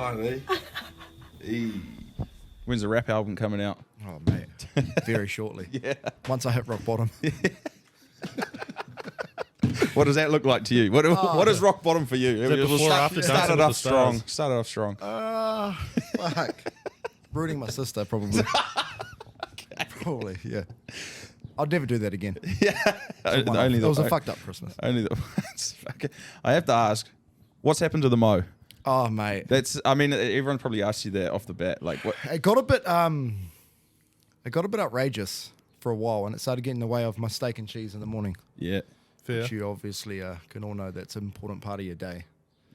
one, eh? When's the rap album coming out? Oh, mate. Very shortly. Yeah. Once I hit rock bottom. What does that look like to you? What is rock bottom for you? Is it before or after Dancing started with off the strong. Stars? Started off strong. Fuck. Rooting my sister, probably. Probably, yeah. I'd never do that again. Yeah. It was a fucked up Christmas. Only the I have to ask, what's happened to the Mo? Oh, mate. Everyone probably asked you that off the bat. Like, what? It got a bit outrageous for a while, and it started getting in the way of my steak and cheese in the morning. Yeah. Fair. Which you obviously can all know that's an important part of your day.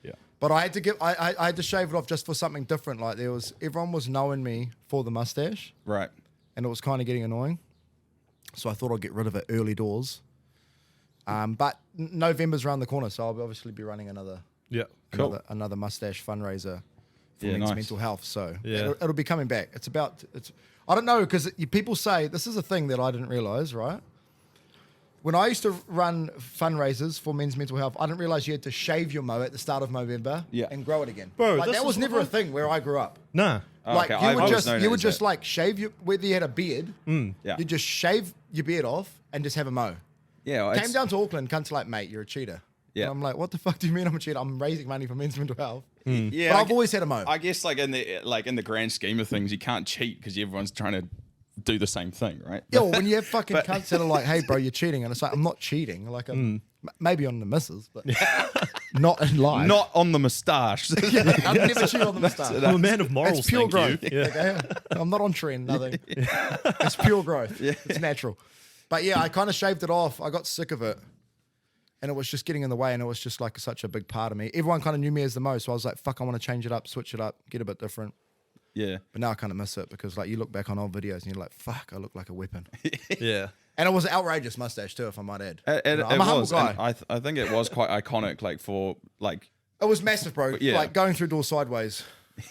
Yeah. But I had to I had to shave it off just for something different. Like everyone was knowing me for the mustache, Right. and it was kind of getting annoying. So I thought I'd get rid of it early doors. But November's around the corner, so I'll obviously be running another Cool. another mustache fundraiser for Yeah, men's nice. mental health. So Yeah. it'll be coming back. I don't know, because people say, this is a thing that I didn't realize, right? When I used to run fundraisers for men's mental health, I didn't realize you had to shave your mo at the start of November and grow it again. Bro, like, this that was is never a thing where I grew up. Nah. Like Okay, I've you always known it would as just that. like shave your, whether you had a beard, Yeah. you just shave your beard off and just have a mo. Yeah. Well, Came down to Auckland, cunts like, mate, you're a cheater. Yeah. And I'm like, what the fuck do you mean I'm a cheater? I'm raising money for men's mental health. Yeah. But I've always had a mo. I guess in the grand scheme of things, you can't cheat because everyone's trying to do the same thing, right? Yo, when you have fucking cunts that are like, hey, bro, you're cheating. And it's like, I'm not cheating. Like, maybe on the missus, but not in life. Not on the moustache. I've never cheated on the moustache. I'm a man of morals, It's pure thank growth. you. Yeah. Okay? I'm not on trend, nothing. It's pure growth. It's natural. But yeah, I kind of shaved it off. I got sick of it. And it was just getting in the way, and it was just like such a big part of me. Everyone kind of knew me as the most, so I was like, fuck, I want to change it up, switch it up, get a bit different. Yeah. But now I kind of miss it because like you look back on old videos and you're like, fuck, I look like a weapon. Yeah. And it was an outrageous mustache too, if I might add. It I'm a humble was. guy. And I think it was quite iconic, It was massive, bro. Yeah. Like going through doors sideways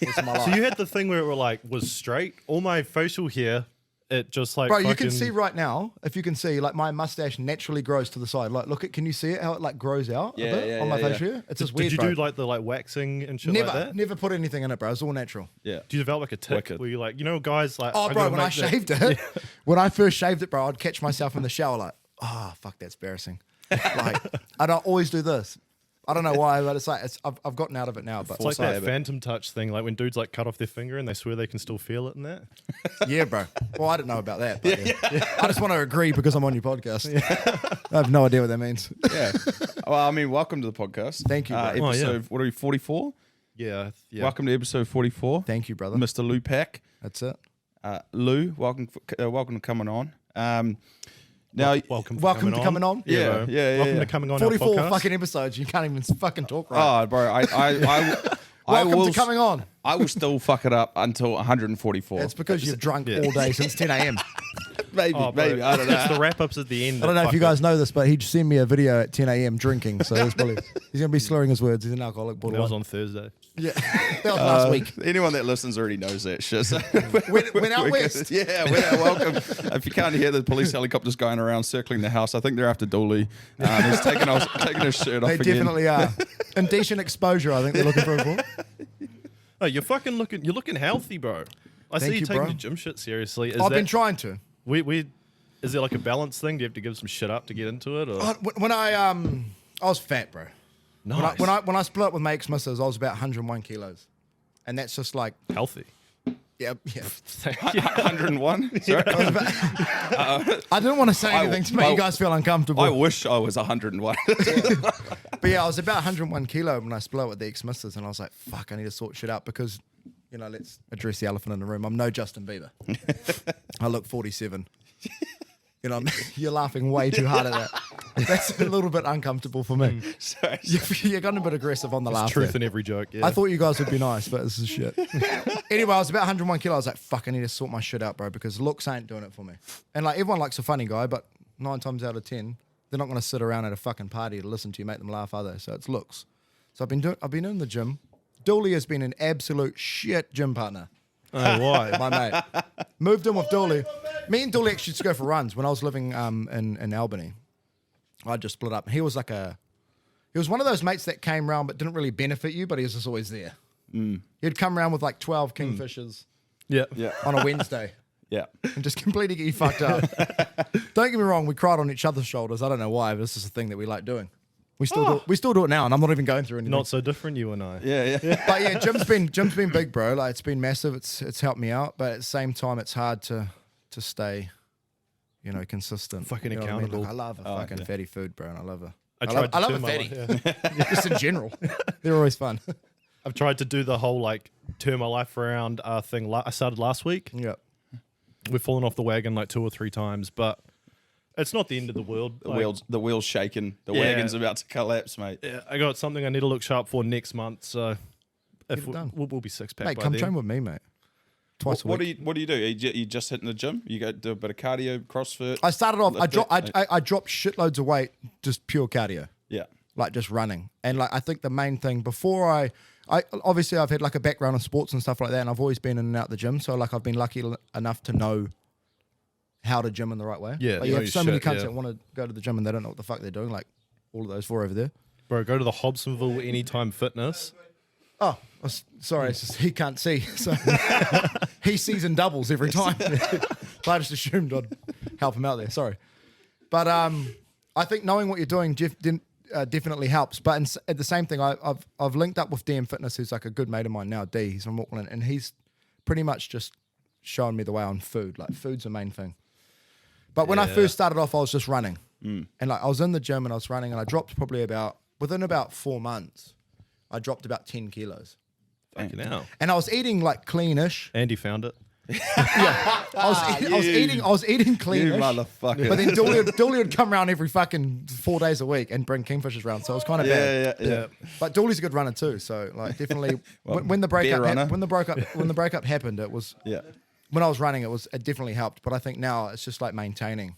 was my life. So you had the thing where it was straight. All my facial hair, it just like Bro, you fucking, can see right now, if you can see, like my mustache naturally grows to the side. Like, can you see it? How it like grows out a bit on my facial hair? It's just weird, Did you bro. do like the waxing and shit Never, like that? never put anything in it, bro. It's all natural. Yeah. Do you develop like a tick Wicked. where you like, guys like, Oh, I'm bro, gonna when I make that- shaved it, when I first shaved it, bro, I'd catch myself in the shower like, oh, fuck, that's embarrassing. Like, I don't always do this. I don't know why, but it's like I've gotten out of it now. But It's like Force that habit. phantom touch thing, like when dudes like cut off their finger and they swear they can still feel it in that. yeah, bro. Well, I don't know about that. But yeah. I just want to agree because I'm on your podcast. I have no idea what that means. Yeah. Well, I mean, welcome to the podcast. Thank you, bro. Episode, what are we, 44? Yeah. Welcome to episode 44. Thank you, brother. Mr. Loupac. That's it. Lou, welcome to coming on. Now, Welcome to coming on. Yeah, bro. yeah, Welcome yeah. to coming on 44 our podcast. fucking episodes. You can't even fucking talk right. oh, bro, I Welcome will, to coming on. I will still fuck it up until 144. It's because you've drunk all day since 10 a.m. maybe, Oh, bro, maybe, I don't It's know. the wrap ups at the end. I don't know if you guys know this, but he just sent me a video at 10 a.m. drinking. So he's going to be slurring his words. He's an alcoholic That was borderline. on Thursday. Yeah, that was last week. Anyone that listens already knows that shit. So Went out we're west. good. Yeah, we're out. Welcome. If you can't hear the police helicopters going around circling the house, I think they're after Dooley. He's taking his shirt off They again. definitely are. Indecent exposure, I think they're looking for. Oh, you're looking healthy, bro. I Thank see you you, taking bro. the gym shit seriously. I've been trying to. Is it like a balance thing? Do you have to give some shit up to get into it? Or? When I was fat, bro. Nice. When I split up with my ex-missus, I was about 101 kilos. And that's just like, Healthy. yeah. 101. Sorry. I didn't want to say anything to make you guys feel uncomfortable. I wish I was 101. But yeah, I was about 101 kilo when I split up with the ex-missus, and I was like, fuck, I need to sort shit out because, let's address the elephant in the room. I'm no Justin Bieber. I look 47. You're laughing way too hard at that. That's a little bit uncomfortable for me. Sorry. You're getting a bit aggressive on the laugh Truth there. in every joke. Yeah. I thought you guys would be nice, but this is shit. Anyway, I was about 101 kilo. I was like, fuck, I need to sort my shit out, bro, because looks ain't doing it for me. And like, everyone likes a funny guy, but 9 times out of 10, they're not going to sit around at a fucking party to listen to you make them laugh, are they? So it's looks. So I've been in the gym. Dooley has been an absolute shit gym partner. Oh, why? My mate. Moved in with Dooley. Me and Dooley actually used to go for runs when I was living in Albany. I just split up. He was one of those mates that came round but didn't really benefit you, but he was just always there. He'd come around with like 12 kingfishers Yeah. Yeah. on a Wednesday Yeah. and just completely get you fucked up. Don't get me wrong, we cried on each other's shoulders. I don't know why, but this is a thing that we like doing. We still do it now, and I'm not even going through anything. Not so different, you and I. Yeah. Yeah. But yeah, gym's been big, bro. Like it's been massive. It's helped me out, but at the same time, it's hard to stay, consistent. Fucking You know what I mean? accountable. Like, I love a fucking fatty food, bro, and I love her. I love a fatty. Just in general, they're always fun. I've tried to do the whole like turn my life around thing. I started last week. Yeah. We've fallen off the wagon like 2 or 3 times, but it's not the end of the world. The wheel's shaking. The Yeah. wagon's about to collapse, mate. Yeah, I got something I need to look sharp for next month. So if it done. we'll be 6-pack Mate, by come then. train with me, mate. Twice a What week. do you do? You just hitting the gym? You go do a bit of cardio, CrossFit? I started off. lift it? I dropped shitloads of weight, just pure cardio. Yeah. Like just running. And like I think the main thing before I obviously I've had like a background in sports and stuff like that, and I've always been in and out the gym. So like I've been lucky enough to know how to gym in the right way. Yeah, Like, you know have your so many shit, cunts yeah. that want to go to the gym and they don't know what the fuck they're doing. Like all of those 4 over there. Bro, go to the Hobsonville Anytime Fitness. Oh, sorry, it's just he can't see, so he sees in doubles every time. I just assumed I'd help him out there. Sorry, but I think knowing what you're doing definitely helps. But at the same thing, I've linked up with DM Fitness, who's like a good mate of mine now. D, he's from Auckland, and he's pretty much just showing me the way on food. Like food's the main thing. But when I first started off, I was just running, and like I was in the gym and I was running, and I dropped probably within about 4 months. I dropped about 10 kilos. Fucking hell. And I was eating like cleanish. Andy found it. I was eating You cleanish. motherfucker. But then Dooley would come around every fucking 4 days a week and bring kingfishers around. So it was kind of bad. Yeah. But Dooley's a good runner too. So like definitely when the beer runner. breakup when the breakup happened, it was Yeah. when I was running, it definitely helped. But I think now it's just like maintaining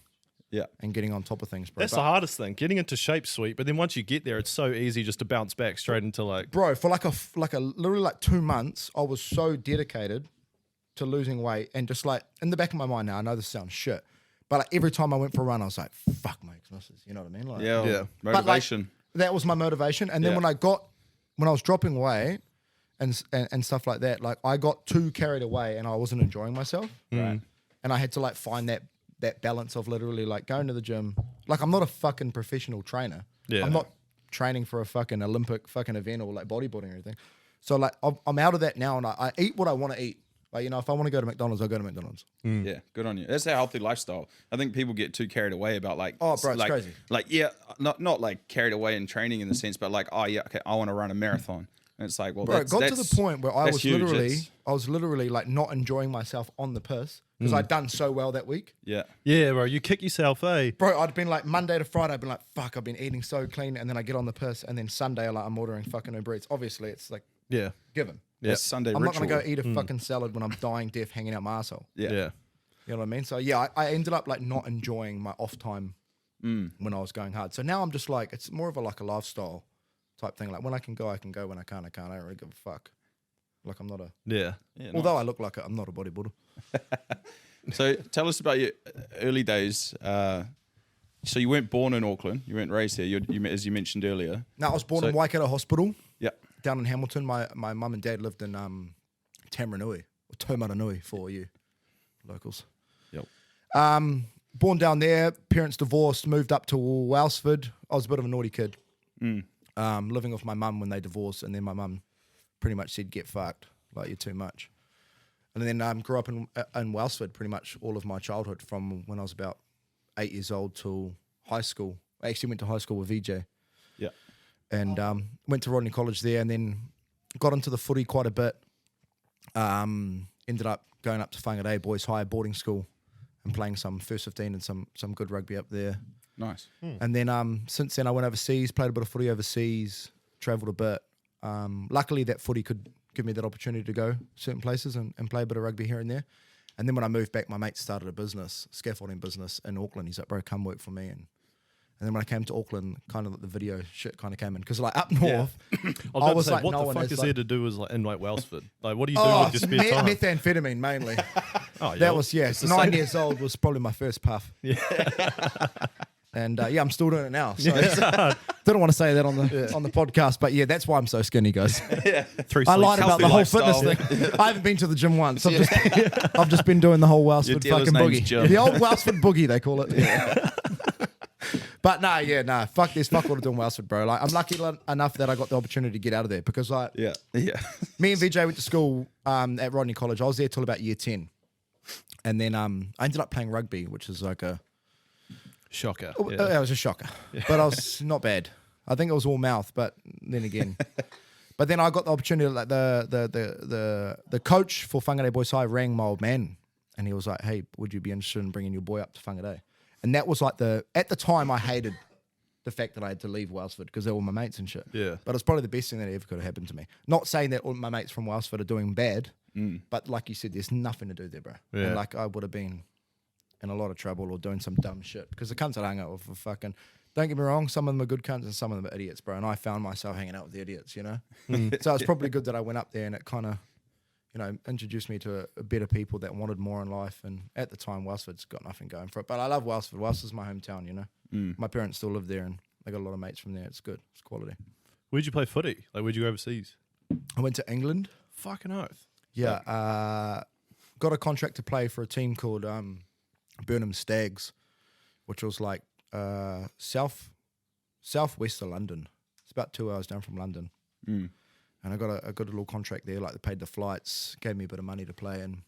Yeah. and getting on top of things, bro. That's the hardest thing. Getting into shape, sweet. But then once you get there, it's so easy just to bounce back straight into like. Bro, for like a literally like 2 months, I was so dedicated to losing weight, and just like in the back of my mind now, I know this sounds shit, but like every time I went for a run, I was like, "Fuck, mate, misses." You know what I mean? Like, Yeah. Yeah. But, like, Motivation. that was my motivation. And then Yeah. when I was dropping weight and stuff like that, like I got too carried away and I wasn't enjoying myself. Right. And I had to like find that balance of literally like going to the gym. Like I'm not a fucking professional trainer. Yeah. I'm not training for a fucking Olympic fucking event or like bodybuilding or anything. So like I'm out of that now, and I eat what I want to eat. Like, if I want to go to McDonald's, I'll go to McDonald's. Yeah, good on you. That's a healthy lifestyle. I think people get too carried away about like, Oh, bro, it's like, crazy. Like, yeah, not like carried away in training in the sense, but like, oh yeah, okay, I want to run a marathon, and it's like, well, Bro, it got to the point where I that's was huge. literally like not enjoying myself on the piss because I'd done so well that week. Yeah, Yeah, bro, you kick yourself, eh? Bro, I'd been like Monday to Friday, I'd been like, fuck, I've been eating so clean, and then I get on the piss, and then Sunday, like I'm ordering fucking Uber Eats. Obviously, it's like Yeah. given. yeah. Sunday I'm ritual. not gonna go eat a fucking salad when I'm dying deaf hanging out my asshole. Yeah. Yeah. You know what I mean? So yeah, I ended up like not enjoying my off time when I was going hard. So now I'm just like, it's more of a lifestyle type thing. Like when I can go, I can go. When I can't, I can't. I don't really give a fuck. Like I'm not a. Yeah. Yeah, Although I look like I'm not a bodybuilder. So tell us about your early days. So you weren't born in Auckland. You weren't raised here. You as you mentioned earlier. No, I was born So- in Waikato Hospital Yeah. down in Hamilton. My mum and dad lived in Tamaranui, or Taumaranui for you locals. Yep. Born down there, parents divorced, moved up to Wellsford. I was a bit of a naughty kid. Living with my mum when they divorced, and then my mum pretty much said, "Get fucked, like you're too much." And then grew up in Wellsford pretty much all of my childhood, from when I was about 8 years old till high school. I actually went to high school with VJ, Yeah. and went to Rodney College there, and then got into the footy quite a bit. Ended up going up to Whangarei Boys High boarding school and playing some first 15 and some good rugby up there. Nice. And then since then I went overseas, played a bit of footy overseas, travelled a bit. Luckily that footy could give me that opportunity to go certain places and play a bit of rugby here and there. And then when I moved back, my mate started a business, scaffolding business in Auckland. He's like, "Bro, come work for me." And then when I came to Auckland, kind of like the video shit kind of came in. Because like up north, I was about to say, like, what no the one fuck is is like- there to do in like Wellsford? Like, what do you do oh, with your spare time? methamphetamine mainly. Oh, yeah. That was, It's the 9 same. years old was probably my first puff. And I'm still doing it now. So didn't want to say that on the podcast, but yeah, that's why I'm so skinny, guys. I lied about the whole fitness thing. I haven't been to the gym once. I've just been doing the whole Wellsford fucking boogie. Jim. The old Wellsford boogie, they call it. Yeah. But nah, fuck this, fuck all to do in Wellsford, bro. Like, I'm lucky enough that I got the opportunity to get out of there because, like, me and VJ went to school at Rodney College. I was there till about year 10, and then I ended up playing rugby, which is like a shocker. It was a shocker, but I was not bad. I think it was all mouth, but then again. But then I got the opportunity, like the coach for Whangarei Boys High rang my old man, and he was like, "Hey, would you be interested in bringing your boy up to Whangarei?" And that was like at the time I hated the fact that I had to leave Wellsford because they were all my mates and shit. Yeah. But it's probably the best thing that ever could have happened to me. Not saying that all my mates from Wellsford are doing bad, but like you said, there's nothing to do there, bro. Yeah. And like I would have been in a lot of trouble or doing some dumb shit because the cunts I hung out with were fucking. Don't get me wrong, some of them are good cunts and some of them are idiots, bro. And I found myself hanging out with the idiots, you know. So it's probably good that I went up there and it kind of, you know, introduced me to a better people that wanted more in life. And at the time, Wellsford's got nothing going for it. But I love Wellsford. Wellsford's my hometown, you know. My parents still live there and I got a lot of mates from there. It's good. It's quality. Where'd you play footy? Like, where'd you go overseas? I went to England. Fucking oath. Yeah. Got a contract to play for a team called Burnham Stags, which was like southwest of London. It's about 2 hours down from London. And I got a good little contract there. Like they paid the flights, gave me a bit of money to play, and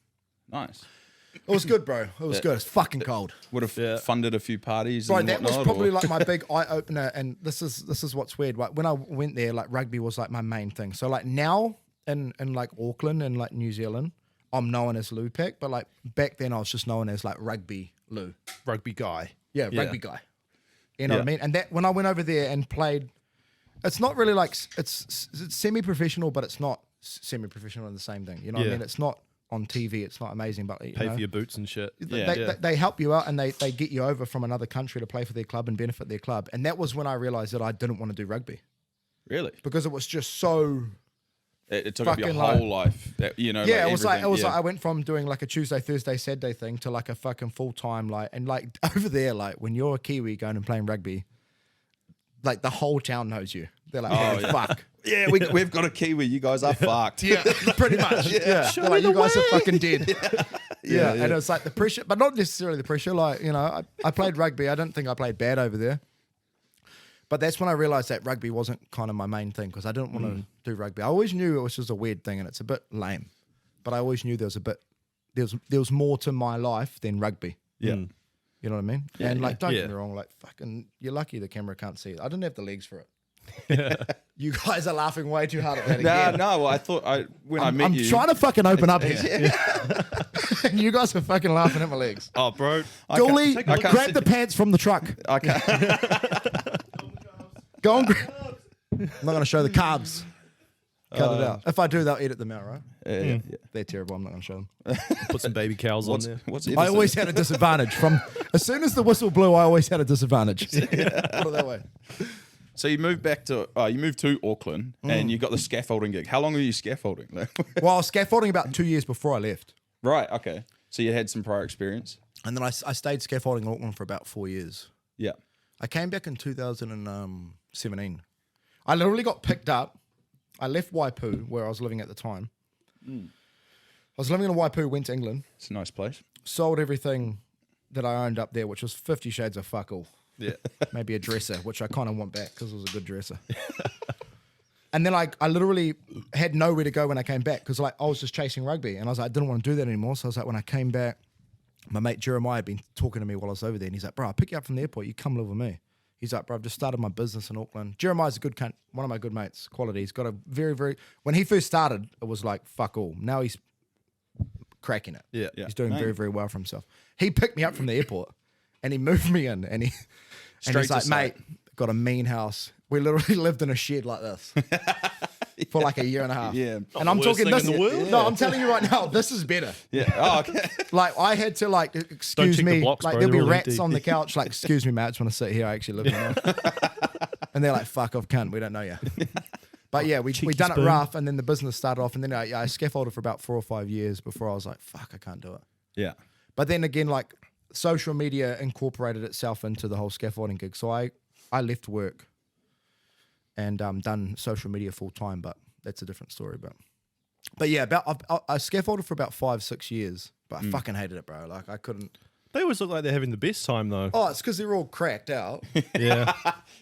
Nice. it was good, bro. It was good. It's fucking cold, Would have funded a few parties. bro. And That was whatnot, probably or- like my big eye opener. And this is what's weird. Like when I went there, like rugby was like my main thing. So like now in like Auckland and like New Zealand, I'm known as Loupac, but like back then I was just known as like Rugby Lou. Rugby guy. Yeah, rugby guy. You know what I mean? And that when I went over there and played, it's not really like it's semi-professional, but it's not semi-professional in the same thing. You know what I mean? It's not on TV. It's not amazing, but you Pay know, for your boots and shit. they help you out and they get you over from another country to play for their club and benefit their club. And that was when I realized that I didn't want to do rugby Really? because it was just so. It took up your Fucking whole life. That, you know. Yeah, it was like everything, I went from doing like a Tuesday, Thursday, Saturday thing to like a fucking full time and like over there, like when you're a Kiwi going and playing rugby, like the whole town knows you. They're like, oh, fuck. Yeah, we've got a Kiwi. You guys are fucked. Yeah, pretty much. Yeah, they're like, you guys are fucking dead. Yeah, and it's like the pressure, but not necessarily the pressure. Like, you know, I played rugby. I don't think I played bad over there. But that's when I realized that rugby wasn't kind of my main thing because I didn't want to do rugby. I always knew it was just a weird thing and it's a bit lame. But I always knew there was more to my life than rugby. Yeah. You know what I mean? And like, don't Yeah. get me wrong, like fucking, you're lucky the camera can't see it. I didn't have the legs for it. You guys are laughing way too hard at that again. No. Well, I thought when I met I'm you, trying to fucking open up here. And you guys are fucking laughing at my legs. Oh, bro. Dooley, I can't grab see- the pants from the truck. I can't. Go on. I'm not going to show the calves. Cut it out. If I do, they'll edit them out, right? Yeah. They're terrible. I'm not going to show them. Put some baby cows on there. What's I always had a disadvantage. From as soon as the whistle blew, I always had a disadvantage. Put it that way. So you moved to Auckland and you got the scaffolding gig. How long were you scaffolding? Well, I was scaffolding about 2 years before I left. Right. Okay. So you had some prior experience. And then I stayed scaffolding in Auckland for about 4 years. Yeah. I came back in 2017. I literally got picked up. I left Waipu, where I was living at the time. I was living in Waipu, went to England, It's a nice place. sold everything that I owned up there, which was 50 shades of fuck all. Yeah. Maybe a dresser, which I kind of want back because it was a good dresser. And then I literally had nowhere to go when I came back because like I was just chasing rugby and I was like, I didn't want to do that anymore. So I was like, when I came back, my mate Jeremiah had been talking to me while I was over there and he's like, bro, I'll pick you up from the airport. You come live with me. He's like, bro, I've just started my business in Auckland. Jeremiah's a good cunt, one of my good mates, quality. He's got a very, very, when he first started, it was like, fuck all. Now he's cracking it. Yeah. Yeah. He's doing Mate. very, very well for himself. He picked me up from the airport and he moved me in and he's Straight to like, site. mate, got a mean house. We literally lived in a shed like this for like a year and a half. Yeah. And I'm the worst talking thing this. in the world. No, I'm telling you right now, this is better. Yeah. Oh, okay. Like I had to like, excuse check the me, blocks, like bro, there'll be they're all rats empty. on the couch. Like, excuse me, mate, I just want to sit here. I actually live in there. And they're like, fuck off, cunt. We don't know you. But yeah, we done it spoon. rough, and then the business started off, and then I scaffolded for about 4 or 5 years before I was like, fuck, I can't do it. Yeah. But then again, like social media incorporated itself into the whole scaffolding gig. So I left work and done social media full time, but that's a different story. But yeah, I scaffolded for about 5-6 years, but I fucking hated it, bro. Like I couldn't. They always look like they're having the best time though. Oh, it's because they're all cracked out. Yeah.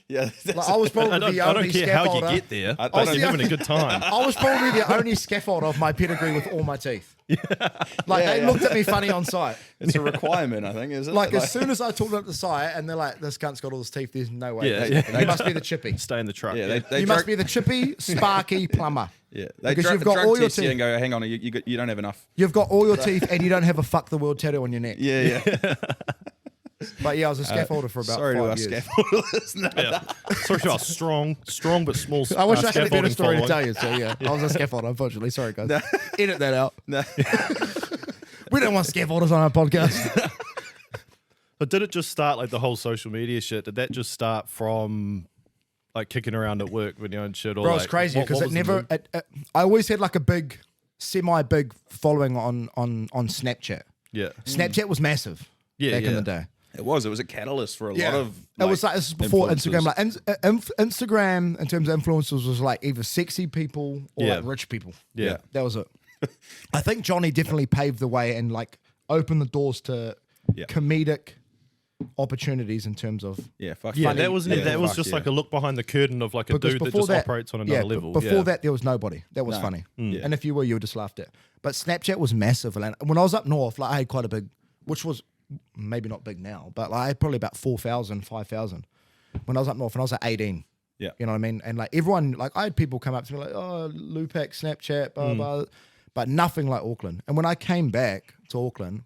Yeah. Like, I was probably I don't the only care how scaffolder. you get there. I But don't- you're having a good time. I was probably the only scaffolder of my pedigree with all my teeth. Like Yeah, they yeah. looked at me funny on site. It's a requirement, I think, isn't Like it? as soon as I talked up the site and they're like, "This cunt's got all his teeth." There's no way. Yeah, Yeah, yeah. You must be the chippy. Stay in the truck. Yeah, Yeah. they You must be the chippy, sparky plumber. Yeah, they Because you've got drug all your test you teeth. and go, hang on, you don't have enough. You've got all your teeth and you don't have a "fuck the world" tattoo on your neck. Yeah, yeah. But yeah, I was a scaffolder for about Sorry to 5 our years. scaffolders. No, Yeah. Sorry to our strong but small. I wish I had a better scaffolding story to following. tell you. So yeah, I was a scaffolder. Unfortunately, sorry guys. Edit that out. no. We don't want scaffolders on our podcast. But did it just start like the whole social media shit? Did that just start from like kicking around at work when you're on shit? Or Bro, like, it's crazy what because it was the never. move? I always had like a big, semi-big following on Snapchat. Yeah. Snapchat was massive Yeah, back in yeah. the day. It was a catalyst for a lot of. It was like this is before influencers. Instagram. Like Instagram in terms of influencers was like either sexy people or Yeah. like rich people. Yeah. That was it. I think Johnny definitely paved the way and like opened the doors to Yeah. comedic opportunities in terms of Yeah, fuck Yeah, funny. that was Yeah, that was fuck just yeah. like a look behind the curtain of like a because dude that before just that operates on another level. Before yeah. that, there was nobody. That was No. funny. Yeah. And if you were just laughed at. But Snapchat was massive. And when I was up north, like I had quite a big, which was maybe not big now, but like I had probably about 4,000, 5,000 when I was up north. And I was at 18. Yeah. You know what I mean? And like everyone, like I had people come up to me like, "Oh, Loupac, Snapchat, blah, blah," but nothing like Auckland. And when I came back to Auckland,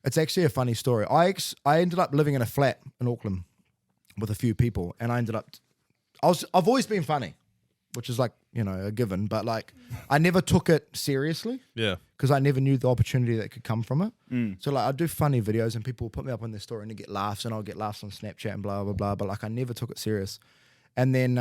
it's actually a funny story. I ended up living in a flat in Auckland with a few people, and I've always been funny, which is like, you know, a given, but like I never took it seriously Yeah. because I never knew the opportunity that could come from it. So like I'd do funny videos and people would put me up on their story and they get laughs, and I'll get laughs on Snapchat and blah, blah, blah. But like I never took it serious. And then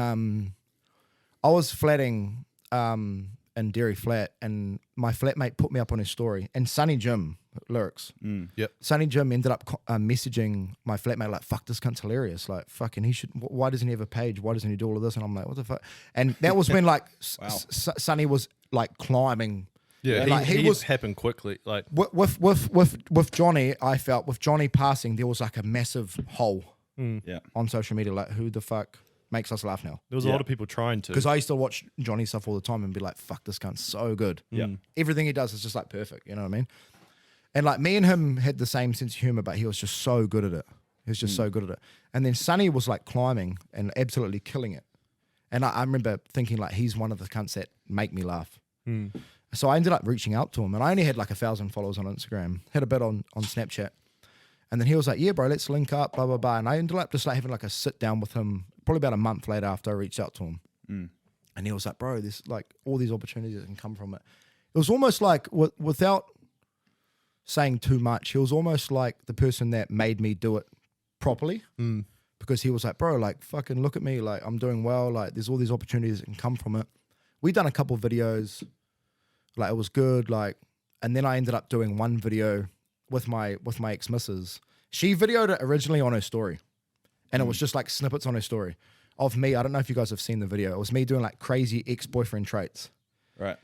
I was flatting in Dairy Flat, and my flatmate put me up on his story, and Sunny Jim lyrics. Yep. Sonny Jim ended up messaging my flatmate like, "Fuck, this cunt's hilarious. Like, fucking, he should. Why doesn't he have a page? Why doesn't he do all of this?" And I'm like, "What the fuck?" And that was when like Sonny was like climbing. Yeah. And, like, he he was happened quickly. Like with Johnny. I felt with Johnny passing, there was like a massive hole Yeah. on social media. Like, who the fuck makes us laugh now? there was a lot of people trying to. Because I used to watch Johnny stuff all the time and be like, "Fuck, this cunt's so good." Yeah. Everything he does is just like perfect. You know what I mean? And like me and him had the same sense of humor, but he was just so good at it. He was just so good at it. And then Sonny was like climbing and absolutely killing it. And I remember thinking like, he's one of the cunts that make me laugh. So I ended up reaching out to him, and I only had like 1,000 followers on Instagram, had a bit on Snapchat. And then he was like, "Yeah, bro, let's link up, blah, blah, blah." And I ended up just like having like a sit down with him probably about a month later after I reached out to him. And he was like, "Bro, there's like all these opportunities that can come from it." It was almost like, without saying too much, he was almost like the person that made me do it properly. Because he was like, "Bro, like fucking look at me, like I'm doing well, like there's all these opportunities that can come from it." We done a couple of videos, like it was good, like, and then I ended up doing one video with my ex-missus. She videoed it originally on her story, and it was just like snippets on her story of me. I don't know if you guys have seen the video. It was me doing like crazy ex-boyfriend traits. Right.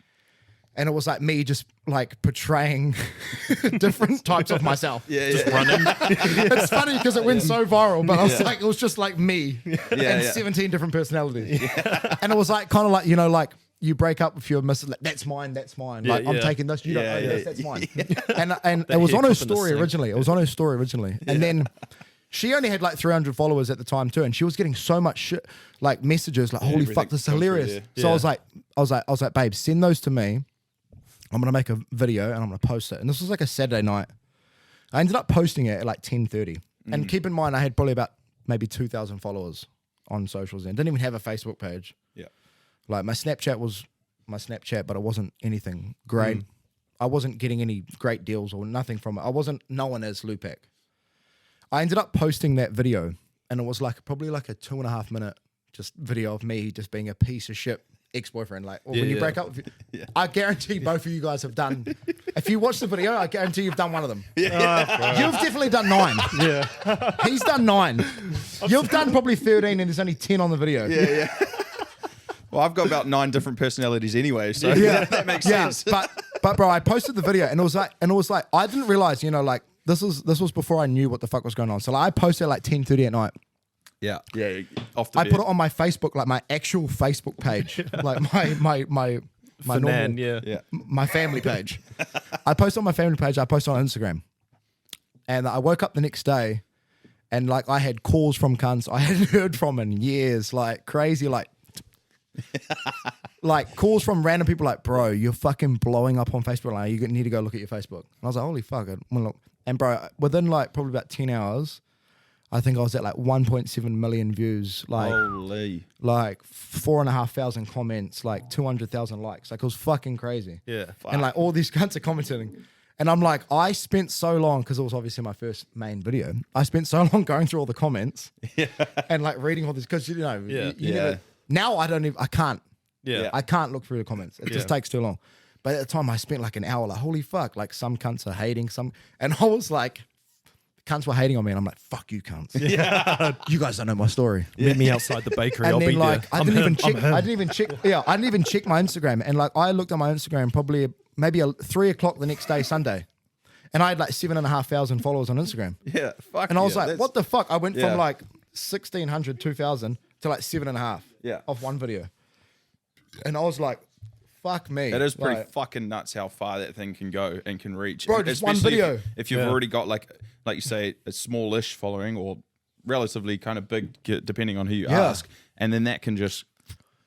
And it was like me just like portraying different types of myself. Yeah. Yeah. running. It's funny because it went so viral, but I was like, it was just like me and yeah. 17 different personalities. And it was like kind of like, you know, like you break up with your missus, like, that's mine. Like Yeah, I'm yeah. taking this, you don't Yeah, know yeah, this, that's mine. And it That was on her haircut in the story sink. originally. It was on her story originally. And then she only had like 300 followers at the time too, and she was getting so much shit, like messages like, "Holy fuck, this is come through, hilarious." yeah. So Yeah. I was like, "Babe, send those to me. I'm gonna make a video and I'm gonna post it." And this was like a Saturday night. I ended up posting it at like 10:30. And keep in mind, I had probably about maybe 2,000 followers on socials and didn't even have a Facebook page. Yeah. Like my Snapchat was my Snapchat, but it wasn't anything great. I wasn't getting any great deals or nothing from it. I wasn't known as Loupac. I ended up posting that video, and it was like probably like a 2.5 minute just video of me just being a piece of shit ex-boyfriend. Like, or when you Yeah. break up with I guarantee both of you guys have done if you watch the video, I guarantee you've done one of them. You've definitely done 9. Yeah. He's done 9. You've done probably 13, and there's only 10 on the video. Yeah. Well, I've got about 9 different personalities anyway, so that makes sense. But bro, I posted the video, and it was like I didn't realize, like this was before I knew what the fuck was going on. So like, I posted at like 10:30 at night. Yeah. Off I put it on my Facebook, like my actual Facebook page, like my Fernand, normal, my family page. I post on my family page. I post on Instagram, and I woke up the next day, and like I had calls from cunts I hadn't heard from in years, like crazy, like calls from random people, like, bro, you're fucking blowing up on Facebook. Like, you need to go look at your Facebook. And I was like, holy fuck, I wanna look. And bro, within like probably about 10 hours. I think I was at like 1.7 million views, like Holy. like 4,500 comments, like 200,000 likes. Like it was fucking crazy. Yeah. And like all these cunts are commenting. And I'm like, I spent so long, because it was obviously my first main video. I spent so long going through all the comments and like reading all this, because you never, now I can't look through the comments. It just takes too long. But at the time I spent like an hour, like, holy fuck, like some cunts are hating and I was like, cunts were hating on me, and I'm like, fuck you cunts. Yeah. You guys don't know my story. Meet me outside the bakery. And I'll then be like there. I didn't even check my Instagram. And like I looked at my Instagram probably maybe 3 o'clock the next day, Sunday. And I had like 7,500 followers on Instagram. Yeah. Fuck. And I was like, what the fuck? I went Yeah. from like 1,600, 2,000 to like 7.5 Yeah. off one video. And I was like, fuck me. It is pretty Like, fucking nuts how far that thing can go and can reach. Bro, just one Especially video. If you've already got like you say, a smallish following or relatively kind of big, depending on who you ask, and then that can just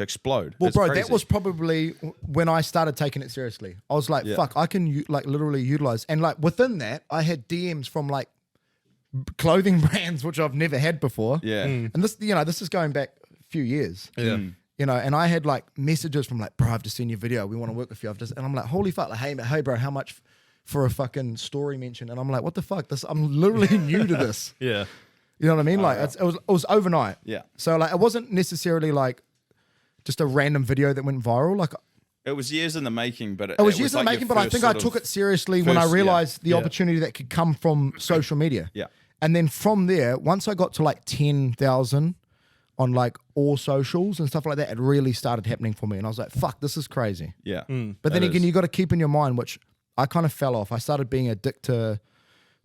explode. well, It's bro, crazy. that was probably when I started taking it seriously. I was like, fuck, I can like literally utilize. And like within that, I had DMs from like clothing brands, which I've never had before. Yeah. And this, this is going back a few years. Yeah. And I had like messages from like, bro, I've just seen your video. We want to work with you. And I'm like, holy fuck, like, hey bro, how much for a fucking story mention? And I'm like, what the fuck? I'm literally new to this. Yeah. You know what I mean? Like it was overnight. Yeah. So like, it wasn't necessarily like just a random video that went viral. Like It was years in the making, but it was years in the making, but I think I took it seriously when I realized the opportunity that could come from social media. Yeah. And then from there, once I got to like 10,000 on like all socials and stuff like that, it really started happening for me. And I was like, fuck, this is crazy. Yeah. But then again, you got to keep in your mind, which I kind of fell off. I started being a dick to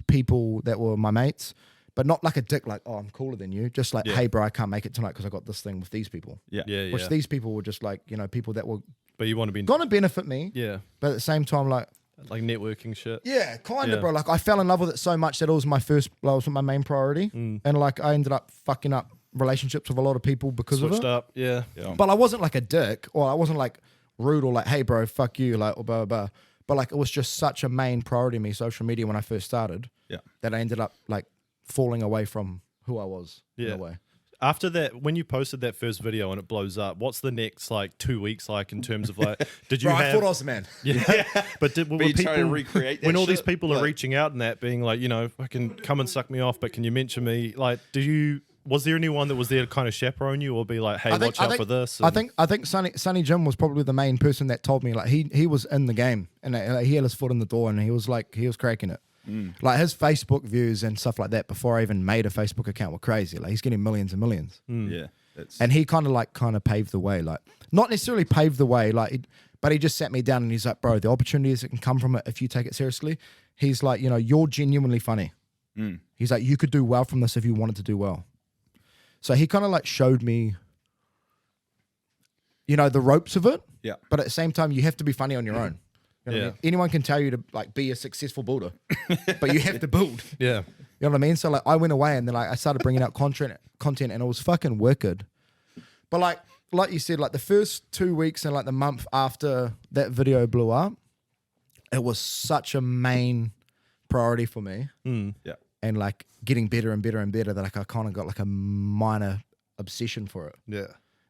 people that were my mates, but not like a dick, like, oh, I'm cooler than you. Just like, hey, bro, I can't make it tonight because I got this thing with these people. Yeah. Yeah. Which these people were just like, people that were But you want to be going to benefit me. Yeah. But at the same time, like, networking shit. yeah, kind of, Yeah. bro. Like, I fell in love with it so much that it was my main priority. And like, I ended up fucking up relationships with a lot of people because Switched of it. up. Yeah. But I wasn't like a dick, or I wasn't like rude, or like, hey, bro, fuck you, like, or blah, blah, blah. But like, it was just such a main priority to me, social media, when I first started, that I ended up like falling away from who I was in a way. After that, when you posted that first video and it blows up, what's the next like 2 weeks like in terms of like, did you Bro, have... I thought I was the man. Yeah. But were you trying to people recreate that when all these shit? people are Like- reaching out and that being like, fucking come and suck me off, but can you mention me? Like, was there anyone that was there to kind of chaperone you or be like, hey, watch out for this? I think Sonny Jim was probably the main person that told me, like, he was in the game and he had his foot in the door and he was cracking it. Like his Facebook views and stuff like that before I even made a Facebook account were crazy. Like he's getting millions and millions. Yeah. And he kind of paved the way, like not necessarily paved the way, like, but he just sat me down and he's like, bro, the opportunities that can come from it if you take it seriously. He's like, you're genuinely funny. He's like, you could do well from this if you wanted to do well. So he kind of like showed me, the ropes of it. Yeah. But at the same time, you have to be funny on your own. You know what I Yeah. mean? Anyone can tell you to like be a successful builder, but you have to build. yeah. You know what I mean? So like I went away and then like I started bringing out content and it was fucking wicked. But like you said, like the first 2 weeks and like the month after that video blew up, it was such a main priority for me. Yeah. And like getting better and better and better that like I kind of got like a minor obsession for it. Yeah.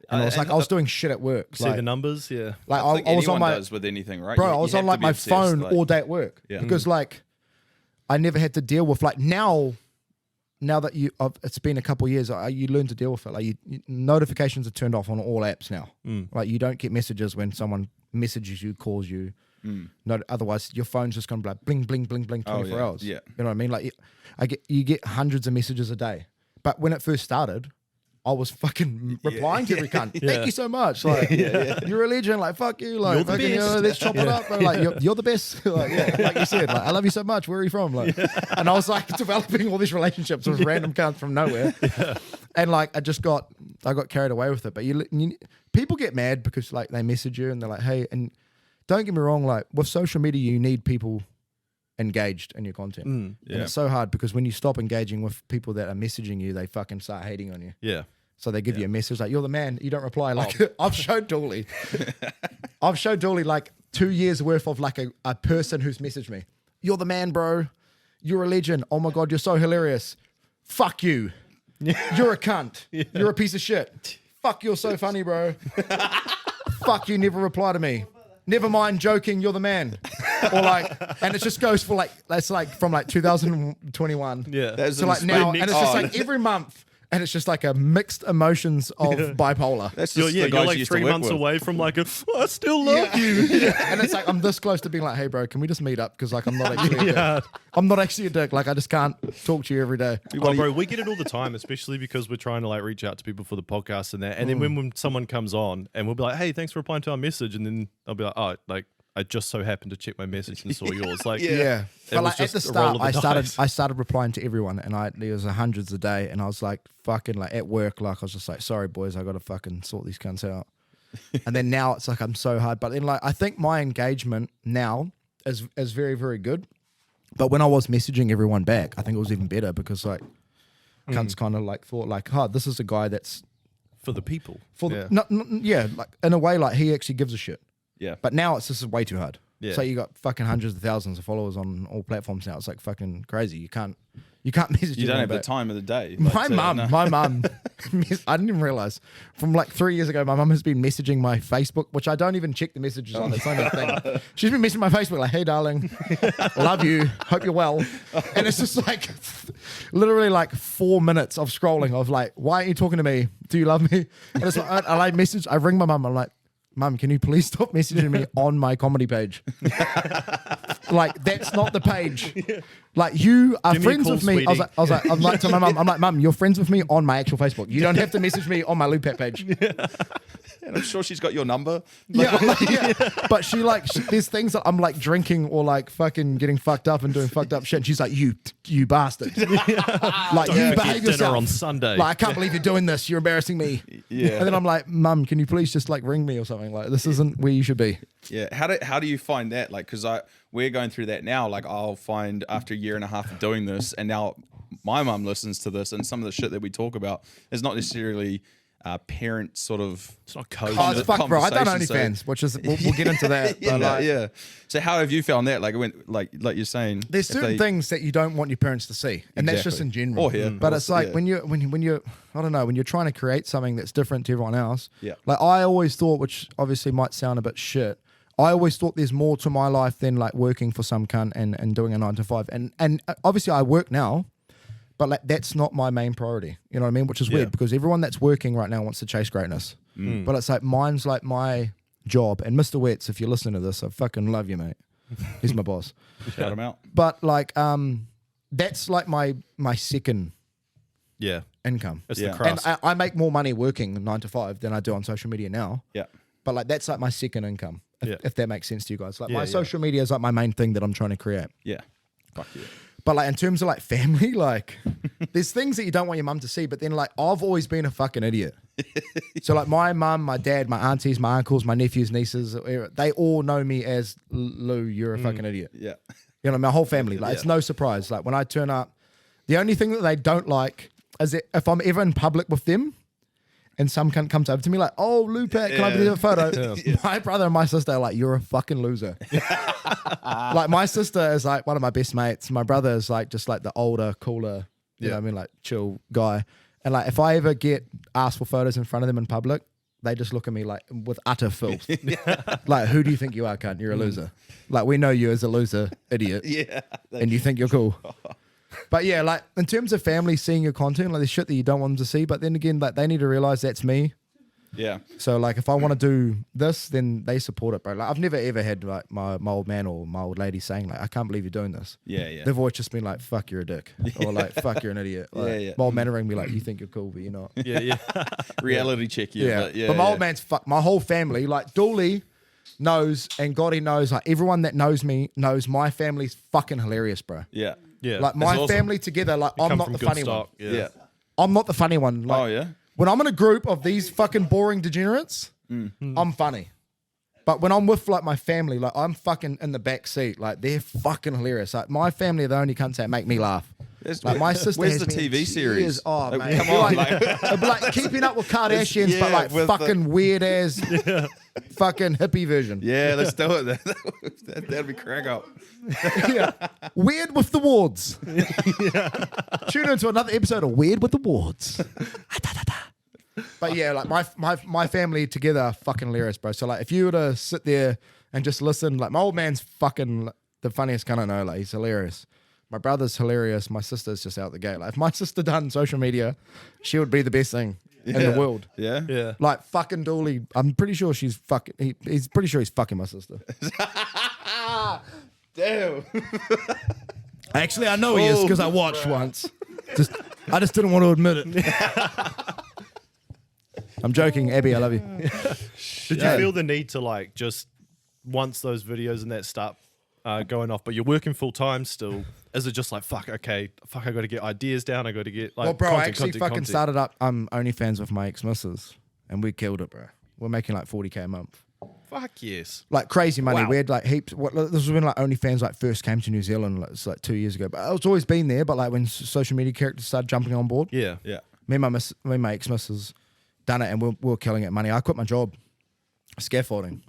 And I was like, I was doing shit at work. See the numbers? Yeah. like I think I was on anyone my does with anything, right? bro. You- I you was have on to like be my obsessed, phone like- all day at work because like I never had to deal with like now that it's been a couple of years, you learn to deal with it. Like notifications are turned off on all apps now. Like you don't get messages when someone messages you, calls you, No, otherwise your phone's just gonna be like bling, bling, bling, bling 24 yeah. hours. Yeah. You know what I mean? Like you get hundreds of messages a day. But when it first started, I was fucking replying to every cunt. Thank you so much. Like, you're a legend. Like, fuck you. Like, You're the fucking, best. let's chop it up. Bro. Like, you're the best. Like, like you said, like, I love you so much. Where are you from? Like, and I was like developing all these relationships with random cunts from nowhere. And like, I got carried away with it. But people get mad because like they message you and they're like, hey, and don't get me wrong. Like with social media, you need people engaged in your content. And it's so hard because when you stop engaging with people that are messaging you, they fucking start hating on you. Yeah. So they give you a message like, you're the man. You don't reply. Like I've showed Dooley. Like 2 years worth of like a person who's messaged me. You're the man, bro. You're a legend. Oh my God, you're so hilarious. Fuck you. You're a cunt. You're a piece of shit. Fuck, you're so funny, bro. Fuck, you never reply to me. Never mind joking, you're the man. Or like, and it just goes for like, that's like from like 2021 to like now. And it's just like every month. And it's just like a mixed emotions of bipolar. That's just You're the guys like you used 3 to work months with. away from like I still love you. And it's like, I'm this close to being like, hey bro, can we just meet up? Because like, I'm not actually a dick. I'm not actually a dick. Like I just can't talk to you every day. Oh, bro, we get it all the time, especially because we're trying to like reach out to people for the podcast and that. And then when someone comes on and we'll be like, hey, thanks for replying to our message. And then I'll be like, oh, like, I just so happened to check my message and saw yours. Like, Yeah. But like at the just a roll start, of the dice. I started replying to everyone, and there was hundreds a day, and I was like fucking like at work, like I was just like, sorry boys, I got to fucking sort these cunts out. And then now it's like I'm so hard, but then like I think my engagement now is very very good. But when I was messaging everyone back, I think it was even better because like cunts kind of like thought like, oh, this is a guy that's for the people. like in a way like he actually gives a shit. Yeah. But now it's just way too hard. Yeah. So you got fucking hundreds of thousands of followers on all platforms now. It's like fucking crazy. You can't message. You don't anyone have the back. time of the day. My But, mum, I didn't even realize from like 3 years ago, my mum has been messaging my Facebook, which I don't even check the messages on. It's only a thing. She's been messaging my Facebook like, hey, darling, love you. Hope you're well. And it's just like literally like 4 minutes of scrolling of like, why aren't you talking to me? Do you love me? And it's like, I ring my mum. I'm like, Mum, can you please stop messaging me on my comedy page? Like, that's not the page. Like, you are Give me a friends call, with me. I'm like to my mum, I'm like, Mum, you're friends with me on my actual Facebook. You don't have to message me on my Loupac page. and I'm sure she's got your number. Yeah. But there's things that I'm like drinking or like fucking getting fucked up and doing fucked up shit. And she's like, you bastard. Like, you behave Dinner yourself. on Sunday. Like, I can't believe you're doing this. You're embarrassing me. Yeah. And then I'm like, Mum, can you please just like ring me or something? Like, this isn't where you should be. Yeah. How do you find that? Like, because we're going through that now. Like, I'll find after a year and a half of doing this, and now my mum listens to this, and some of the shit that we talk about is not necessarily parent sort of. It's not code. Oh, it's fuck, bro. I done conversation, OnlyFans, which is we'll get into that. Yeah, But like, yeah. So how have you found that? Like when, like you're saying, there's if certain they- things that you don't want your parents to see, and that's just Exactly. in general. Or hear. But Or it's like yeah. when you're I don't know, when you're trying to create something that's different to everyone else. Yeah. Like I always thought, which obviously might sound a bit shit, I always thought there's more to my life than like working for some cunt and doing a 9 to 5. And obviously I work now, but like that's not my main priority. You know what I mean? Which is weird because everyone that's working right now wants to chase greatness. But it's like mine's like my job. And Mr. Wetz, if you're listening to this, I fucking love you, mate. He's my boss. shout them out. But like that's like my second Yeah. income. It's Yeah. the crust. And I make more money working 9 to 5 than I do on social media now. Yeah. But like that's like my second income, Yeah. if that makes sense to you guys. Like my Yeah. social media is like my main thing that I'm trying to create. Yeah. Fuck yeah. But like in terms of like family, like there's things that you don't want your mum to see. But then like I've always been a fucking idiot. So like my mum, my dad, my aunties, my uncles, my nephews, nieces, they all know me as Lou. You're a fucking idiot. Yeah. You know, my whole family. Like it's no surprise. Like when I turn up, the only thing that they don't like is that if I'm ever in public with them, and some cunt comes over to me like, oh, Loupac, can I be a photo? My brother and my sister are like, you're a fucking loser. Like my sister is like one of my best mates. My brother is like just like the older, cooler, you know what I mean, like chill guy. And like if I ever get asked for photos in front of them in public, they just look at me like with utter filth. Like, who do you think you are, cunt? You're a loser. Like we know you as a loser, idiot. Yeah. And you think you're cool. But yeah, like in terms of family seeing your content, like there's shit that you don't want them to see. But then again, like they need to realize that's me. Yeah. So like if I want to do this, then they support it, bro. Like I've never ever had like my old man or my old lady saying like, I can't believe you're doing this. Yeah. They've always just been like, fuck, you're a dick. Or like, fuck, you're an idiot. Like, Yeah. my old man will ring me like, you think you're cool, but you're not. Yeah. Reality check you. Yeah. But my old man's fuck. My whole family, like Dooley knows and Gotti knows, like everyone that knows me knows my family's fucking hilarious, bro. Yeah. Yeah. Like my awesome. family together, like I'm Come not from the good funny stock. one. Yeah. I'm not the funny one. Like, Oh yeah. when I'm in a group of these fucking boring degenerates, I'm funny. But when I'm with like my family, like I'm fucking in the back seat. Like they're fucking hilarious. Like my family are the only cunts that make me laugh. Like my sister. Where's has the been TV series? years- Oh Like, man, come on, it'd be like keeping up with Kardashians, Yeah, but like with the- fucking weird ass, fucking hippie version. Yeah, let's do it. That'd be crack up. Yeah. Weird with the Wards. Tune into another episode of Weird with the Wards. But yeah, like my family together are fucking hilarious, bro. So like if you were to sit there and just listen, like my old man's fucking the funniest kind I know. Like he's hilarious. My brother's hilarious. My sister's just out the gate. Like if my sister done social media, she would be the best thing in the world. Yeah. Yeah. Like fucking Dooley, I'm pretty sure she's fucking. He's pretty sure he's fucking my sister. Damn. Actually, I know he is because I watched once. I just didn't want to admit it. I'm joking, Abby. I love you. Did you feel the need to like just once those videos and that start going off, but you're working full time still? Is it just like fuck? Okay, fuck. I got to get ideas down. I got to get like. Well, bro, I actually content. fucking started up OnlyFans with my ex-missus, and we killed it, bro. We're making like 40K a month. Fuck yes. Like crazy money. Wow. We had like heaps. This was when like OnlyFans like first came to New Zealand. Like, it's like 2 years ago, but it's always been there. But like when social media characters started jumping on board, Yeah. Yeah. me and my ex-missus done it, and we were killing it money. I quit my job, scaffolding,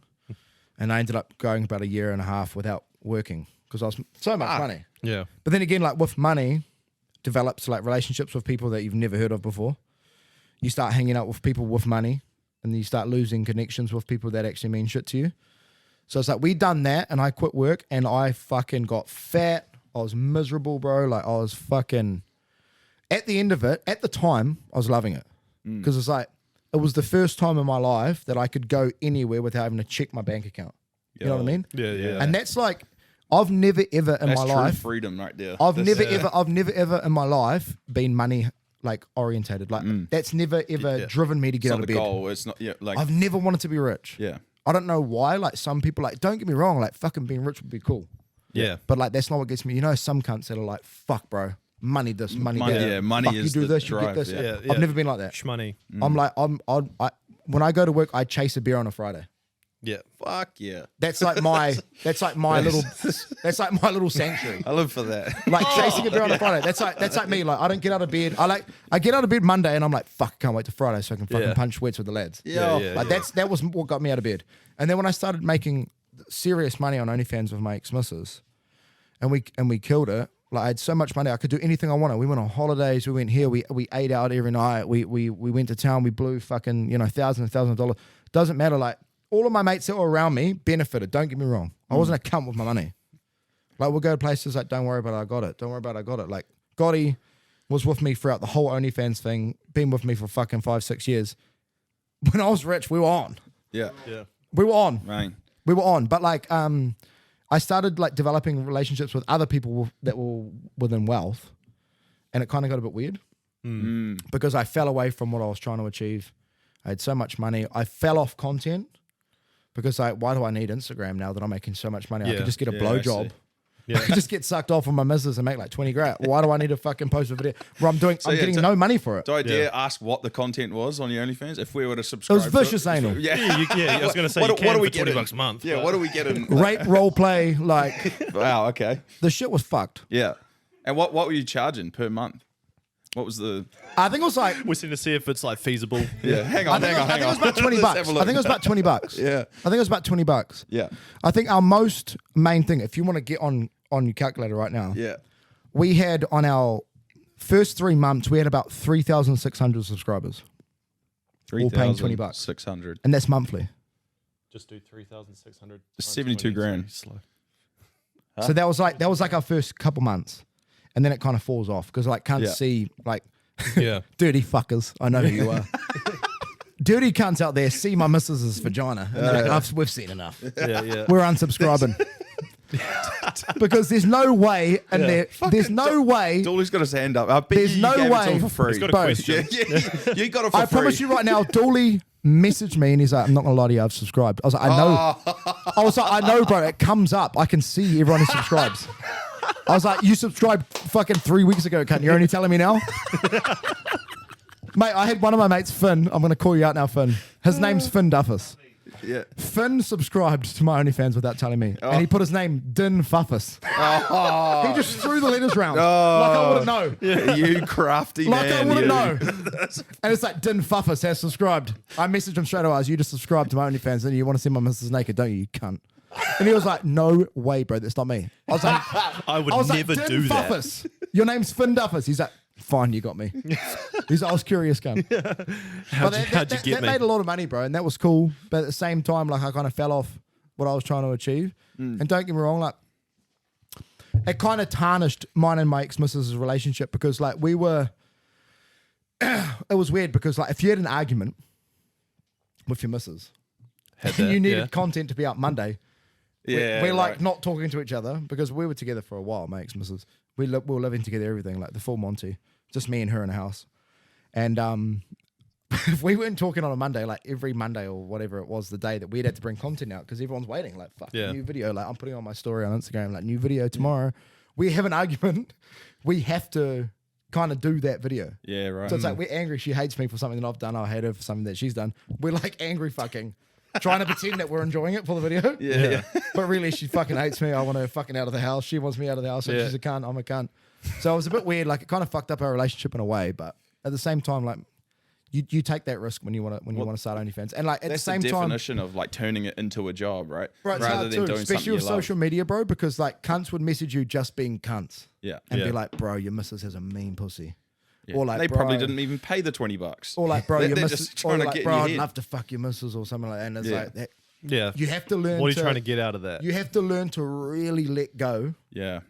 and I ended up going about a year and a half without working because I was so much money. Yeah. But then again, like with money, develops like relationships with people that you've never heard of before. You start hanging out with people with money, and then you start losing connections with people that actually mean shit to you. So it's like we done that, and I quit work, and I fucking got fat. I was miserable, bro. Like I was fucking. At the end of it, at the time, I was loving it because it's like it was the first time in my life that I could go anywhere without having to check my bank account. You know what I mean? Yeah. And that's like I've never ever in That's my true life. freedom right there. I've That's- never ever in my life been money like orientated. Like that's never ever driven me to get It's out not of the bed. goal. It's not. Yeah. Like. I've never wanted to be rich. Yeah. I don't know why. Like some people, like don't get me wrong, like fucking being rich would be cool, Yeah. but like that's not what gets me. You know, some cunts that are like, fuck, bro, money this, money Money, that. yeah, money Fuck, is you do the this, you get drive, this. yeah. I've never been like that. Shmoney. I'm like, when I go to work, I chase a beer on a Friday. Yeah. Fuck yeah. That's like my little sanctuary. I live for that. Like chasing a beer on a Friday. That's like me. Like I don't get out of bed. I get out of bed Monday and I'm like, fuck, I can't wait to Friday so I can fucking Yeah. punch sweats with the lads. Yeah. Like that was what got me out of bed. And then when I started making serious money on OnlyFans with my ex-missus, and we killed it. Like I had so much money, I could do anything I wanted. We went on holidays, we went here, we ate out every night, we went to town, we blew fucking, thousands of dollars. Doesn't matter. Like all of my mates that were around me benefited. Don't get me wrong. I wasn't a cunt with my money. Like we'll go to places like, don't worry about it, I got it. Don't worry about it, I got it. Like Gotti was with me throughout the whole OnlyFans thing, been with me for fucking 5-6 years. When I was rich, we were on. Yeah. Yeah. We were on. Right. We were on. But like I started like developing relationships with other people that were within wealth, and it kind of got a bit weird because I fell away from what I was trying to achieve. I had so much money. I fell off content because why do I need Instagram now that I'm making so much money? I Yeah. could just get a Yeah, I blowjob. see. Yeah. I could just get sucked off with my missus and make like 20 grand. Why do I need to fucking post a video where I'm yeah, getting no money for it? Do I dare Yeah. ask what the content was on your OnlyFans? If we were to subscribe, It was vicious anal. Yeah. Yeah, I was going to say What you do- can what do we for get in? $20 a month. Yeah. but- What do we get in? Rape role play, like Wow. Okay. the shit was fucked. Yeah. And what were you charging per month? What was the? I think it was like We're seeing to see if it's like feasible. Yeah. Hang I on. think, Hang on. I Hang think it was on. about 20 Let's bucks. have a I look. think it was about 20 bucks. Yeah. I think it was about 20 bucks. Yeah. I think our most main thing, if you want to get on your calculator right now, Yeah. we had on our first 3 months, we had about 3,600 subscribers. All paying 20 bucks. 600. And that's monthly. Just do 3,600. 72 grand. Slow. So that was like our first couple months. And then it kind of falls off because like can't Yeah. see like Yeah. dirty fuckers. I know who you are. dirty cunts out there see my missus's vagina. And they're like, we've seen enough. Yeah. We're unsubscribing. Because there's no way, and there's no way. Dooley's got his hand up. I bet There's you no gave way. it to him for free. He's got a Bro, question. You got it for I free. promise you right now, Dooley messaged me and he's like, I'm not gonna lie to you, I've subscribed. I was like, I know. I was like, I know, bro. It comes up. I can see everyone who subscribes. I was like, you subscribed fucking 3 weeks ago, cunt. You're only telling me now? Mate, I had one of my mates, Finn. I'm gonna call you out now, Finn. His name's Finn Duffus. Yeah. Finn subscribed to my OnlyFans without telling me. And he put his name, Din Fuffus. He just threw the letters round. Like I wouldn't know. You crafty Like man. I wouldn't you. know. And it's like, Din Fuffus has subscribed. I messaged him straight away. You just subscribed to my OnlyFans and you want to see my missus naked, don't you, you cunt? And he was like, no way, bro, that's not me. I was like, I would never Din do that. Fuffus. Your name's Finn Duffus. He's like, fine, you got me. He's like, I was curious, cunt. How'd you get that me? made a lot of money, bro, and that was cool. But at the same time, like I kind of fell off what I was trying to achieve. And don't get me wrong, like it kind of tarnished mine and my ex-missus' relationship because like we were, it was weird because like if you had an argument with your missus and you needed content to be out Monday, we're like not talking to each other because we were together for a while, my ex-missus. We were living together, everything, like the full Monty. Just me and her in a house. And if we weren't talking on a Monday, like every Monday or whatever it was, the day that we'd had to bring content out because everyone's waiting, like, fuck, new video. Like, I'm putting on my story on Instagram, like, new video tomorrow. We have an argument. We have to kind of do that video. Yeah, right. So it's like we're angry. She hates me for something that I've done. I hate her for something that she's done. We're like angry fucking. Trying to pretend that we're enjoying it for the video. Yeah. But really, she fucking hates me. I want her fucking out of the house. She wants me out of the house. So she's a cunt. I'm a cunt. So it was a bit weird. Like, it kind of fucked up our relationship in a way. But at the same time, like, you take that risk when you want to start OnlyFans. And like at the That's same the time, definition of like turning it into a job, right? right, it's Rather hard than too, doing especially something with you love. social media, bro. Because like cunts would message you just being cunts. Yeah. And Yeah. be like, bro, your missus has a mean pussy. Yeah. Or like, they bro, probably didn't even pay the $20. Or like, bro, They're your missus. just Or trying to like, get in bro, your I'd head. love to fuck your missus or something like that. And it's like that. Yeah. You have to learn. What are you trying to get out of that? You have to learn to really let go Yeah.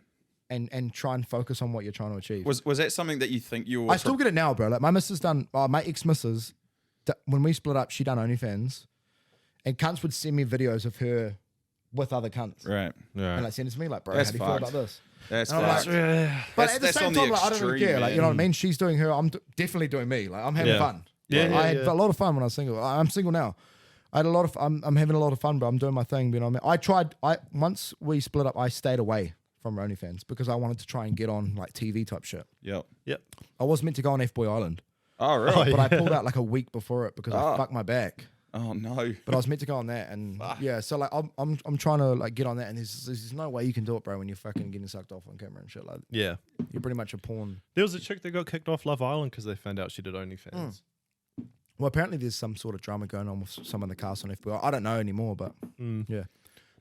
and try and focus on what you're trying to achieve. Was that something that you think you were? I still get it now, bro. Like my missus done, my ex-missus, when we split up, she done OnlyFans, and cunts would send me videos of her with other cunts, right. and like send it to me, like, bro, That's how do you feel fucked. about this? That's And I'm like, fucked. but at the That's same on the time, like, I don't really extreme, care. Like, you know man. what I mean? She's doing her. I'm definitely doing me. Like, I'm having Yeah. fun. Yeah, Like, yeah, I had yeah. a lot of fun when I was single. I'm single now. I had a lot of. I'm having a lot of fun, but I'm doing my thing. You know what I mean? I tried. Once we split up, I stayed away from OnlyFans because I wanted to try and get on like TV type shit. Yep. Yep. I was meant to go on F Boy Island, Oh really? but I pulled out like a week before it because I fucked my back. Oh no. But I was meant to go on that, and yeah, so like I'm trying to like get on that, and there's no way you can do it, bro, when you're fucking getting sucked off on camera and shit. Like Yeah. you're pretty much a porn. There was a chick that got kicked off Love Island because they found out she did OnlyFans. Mm. Well, apparently there's some sort of drama going on with some of the cast on FBI. I don't know anymore, but yeah.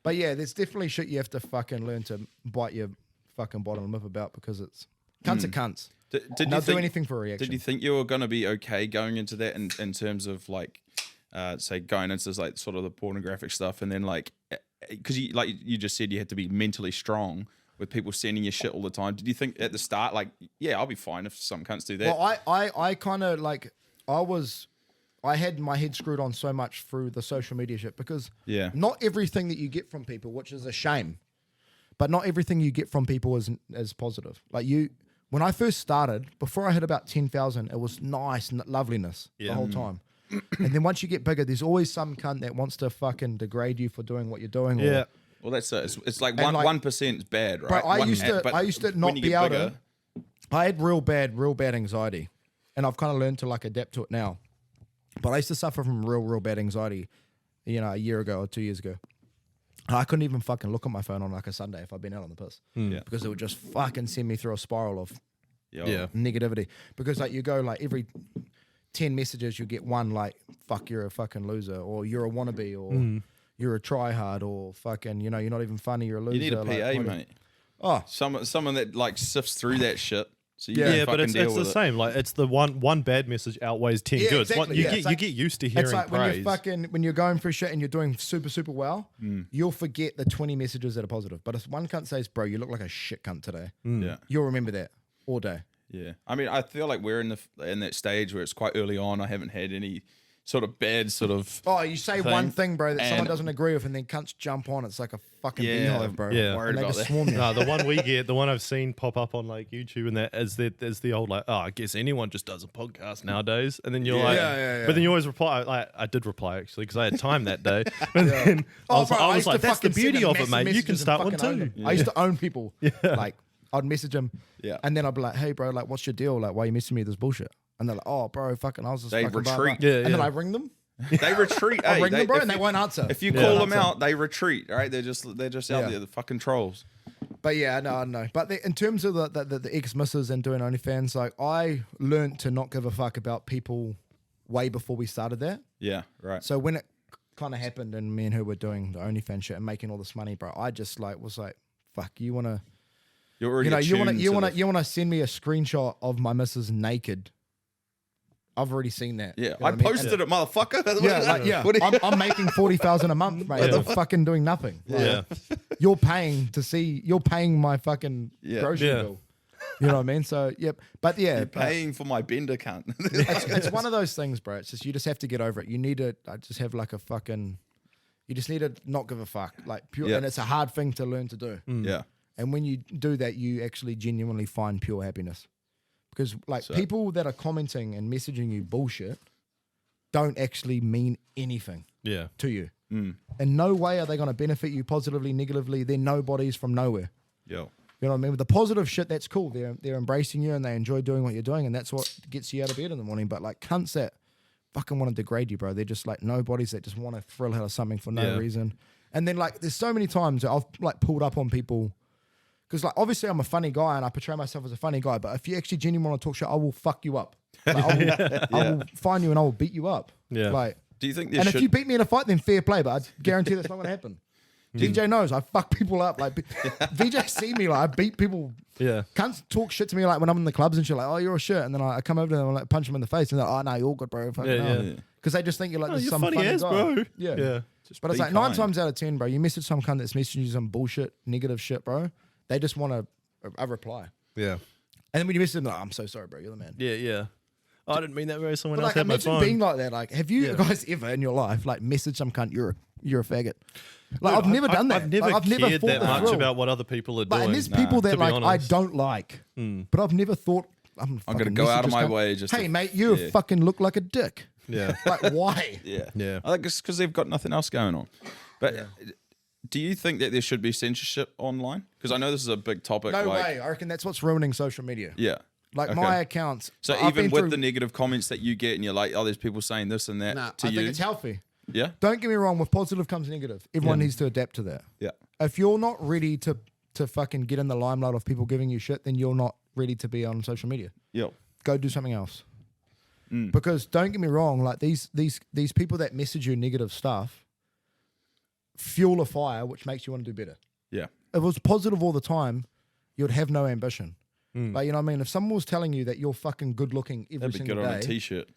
But yeah, there's definitely shit you have to fucking learn to bite your fucking bottom lip about because it's cunts are cunts. Did They'll you do think, anything for a reaction. Did you think you were gonna be okay going into that in terms of like, say going into like sort of the pornographic stuff, and then like, because you like you just said you had to be mentally strong with people sending you shit all the time. Did you think at the start like, yeah, I'll be fine if some cunts do that? Well, I kind of like I had my head screwed on so much through the social media shit because Yeah. not everything that you get from people, which is a shame, but not everything you get from people is positive. Like when I first started, before I hit about 10,000, it was nice and loveliness the whole time. And then once you get bigger, there's always some cunt that wants to fucking degrade you for doing what you're doing. Or, Yeah. Well, that's it. It's like And, like- 1% is bad, right? But I One- used to but I used to when not you be get able bigger- to. I had real bad anxiety, and I've kind of learned to like adapt to it now. But I used to suffer from real bad anxiety, you know, a year ago or 2 years ago. And I couldn't even fucking look at my phone on like a Sunday if I'd been out on the piss, Yeah. because it would just fucking send me through a spiral of Yeah. negativity. Because like you go like every 10 messages, you get one like, fuck, you're a fucking loser, or you're a wannabe, or you're a tryhard, or fucking, you know, you're not even funny, you're a loser. You need a PA, like, mate. Oh, Someone that like sifts through that shit. So you Yeah. can Yeah, but fucking it's deal the with it. same. Like it's the one bad message outweighs 10 Yeah, goods. exactly, You yeah. get It's like- you get used to hearing it's like praise. when you're going through shit and you're doing super well, you'll forget the 20 messages that are positive. But if one cunt says, bro, you look like a shit cunt today, Yeah. you'll remember that all day. Yeah, I mean, I feel like we're in that stage where it's quite early on. I haven't had any sort of bad sort of. Oh, you say one thing, bro, that someone and- doesn't agree with, and then cunts jump on. It's like a fucking Yeah, beehive, bro. yeah. Worried And they about just that. swarm you. No, the one we get, the one I've seen pop up on like YouTube, and that is the old like, oh, I guess anyone just does a podcast nowadays, and then you're like, Yeah. but then you always reply. Like I did reply actually because I had time that day, but then Oh, bro, I was used like, to that's the fucking send beauty them of it, massive mate. You can messages and start one fucking own too. them. I used to own people. Yeah. Like, I'd message them, Yeah. and then I'd be like, "Hey, bro, like, what's your deal? Like, why are you messaging me with this bullshit?" And they're like, "Oh, bro, fucking, I was just They fucking blah, blah." retreat. Yeah, And then yeah. I ring them. They retreat. I hey, ring them, bro, if and they you- won't answer. If you Yeah. call them out, they retreat. Right? They're just out Yeah. there, the fucking trolls. But yeah, no, I know. But in terms of the ex-misses and doing OnlyFans, like, I learned to not give a fuck about people way before we started that. Yeah. Right. So when it kind of happened and me and her were doing the OnlyFans shit and making all this money, bro, I just like was like, fuck, you wanna, You're already you attuned to the- wanna send me a screenshot of my missus naked. I've already seen that. Yeah, You know I what mean? posted it, motherfucker. Yeah, like, yeah. What do you- I'm making 40,000 a month, mate. Yeah. I'm fucking doing nothing. Like, Yeah, you're paying to see. You're paying my fucking Yeah. grocery Yeah. bill. You know what I mean? So yep. But yeah, You're paying for my bender cunt. it's one of those things, bro. It's just you just have to get over it. You need to just have like a fucking. You just need to not give a fuck, like pure. Yeah. And it's a hard thing to learn to do. Yeah. And when you do that, you actually genuinely find pure happiness. Because like people that are commenting and messaging you bullshit don't actually mean anything yeah, to you. In no way are they going to benefit you positively, negatively. They're nobodies from nowhere. Yo. You know what I mean? With the positive shit, that's cool. They're embracing you and they enjoy doing what you're doing, and that's what gets you out of bed in the morning. But like cunts that fucking want to degrade you, bro. They're just like nobodies that just want to thrill out of something for no Yeah. reason. And then like there's so many times that I've like pulled up on people because like obviously I'm a funny guy and I portray myself as a funny guy. But if you actually genuinely want to talk shit, I will fuck you up. Like, I will find you and I will beat you up. Yeah. Like, Do you think and there if should? you beat me in a fight, then fair play. But I guarantee that's not going to happen. VJ knows I fuck people up. Like VJ see me like I beat people. yeah. Cunts talk shit to me like when I'm in the clubs and shit, like, oh, you're a shit. And then I come over to them and like punch them in the face and they're like, oh, no, you're all good, bro. Yeah. Because they just think you're like Oh, this you're some funny funny as, guy. bro. Yeah. Yeah. But it's be like 9 kind. times out of 10, bro, you message some cunt that's messaging you some bullshit, negative shit, bro. They just want a reply. Yeah. And then when you message them, like, I'm so sorry, bro. You're the man. Yeah, yeah. I didn't mean that way. Someone But else like, had my imagine phone. being like that. Like, have you Yeah. guys ever in your life like messaged some cunt you're a faggot? Like, I've never done that. I've never Like, I've never cared thought that the much thrill. about what other people are Like, doing. and there's people that to be like I honest. don't like, but I've never thought I'm gonna fucking go out of message my this cunt. way just to- Hey, mate, you yeah. fucking look like a dick. Yeah. Like, why? Yeah. Yeah. I think it's because they've got nothing else going on. But do you think that there should be censorship online? Because I know this is a big topic. No like, way. I reckon that's what's ruining social media. Yeah. Like Okay. my accounts. So I've even been with through- the negative comments that you get, and you're like, oh, there's people saying this and that Nah, to I you. think it's healthy. Yeah. Don't get me wrong. With positive comes negative. Everyone needs to adapt to that. Yeah. If you're not ready to fucking get in the limelight of people giving you shit, then you're not ready to be on social media. Yeah. Go do something else. Because don't get me wrong, like these people that message you negative stuff fuel a fire which makes you want to do better. Yeah. If it was positive all the time, you'd have no ambition. Like, you know what I mean? If someone was telling you that you're fucking good looking every That'd be single good on a day, t-shirt.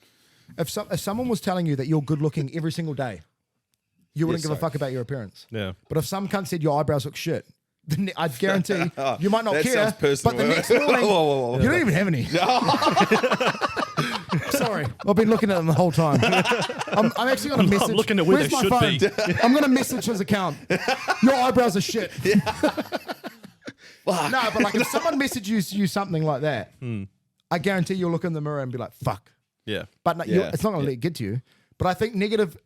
if someone was telling you that you're good looking every single day, you wouldn't Yes, give a sir. fuck about your appearance. Yeah. But if some cunt said your eyebrows look shit, then I'd guarantee you might not That care. sounds personal. But the next morning, Whoa, whoa, whoa. you don't even have any. Sorry, I've been looking at them the whole time. I'm actually going to message. looking at where Where's they my should phone? be. I'm going to message his account. Your eyebrows are shit. No, but like if someone messages you something like that, I guarantee you'll look in the mirror and be like, "Fuck." Yeah. But no, Yeah. it's not going to let it get to you. But I think negative,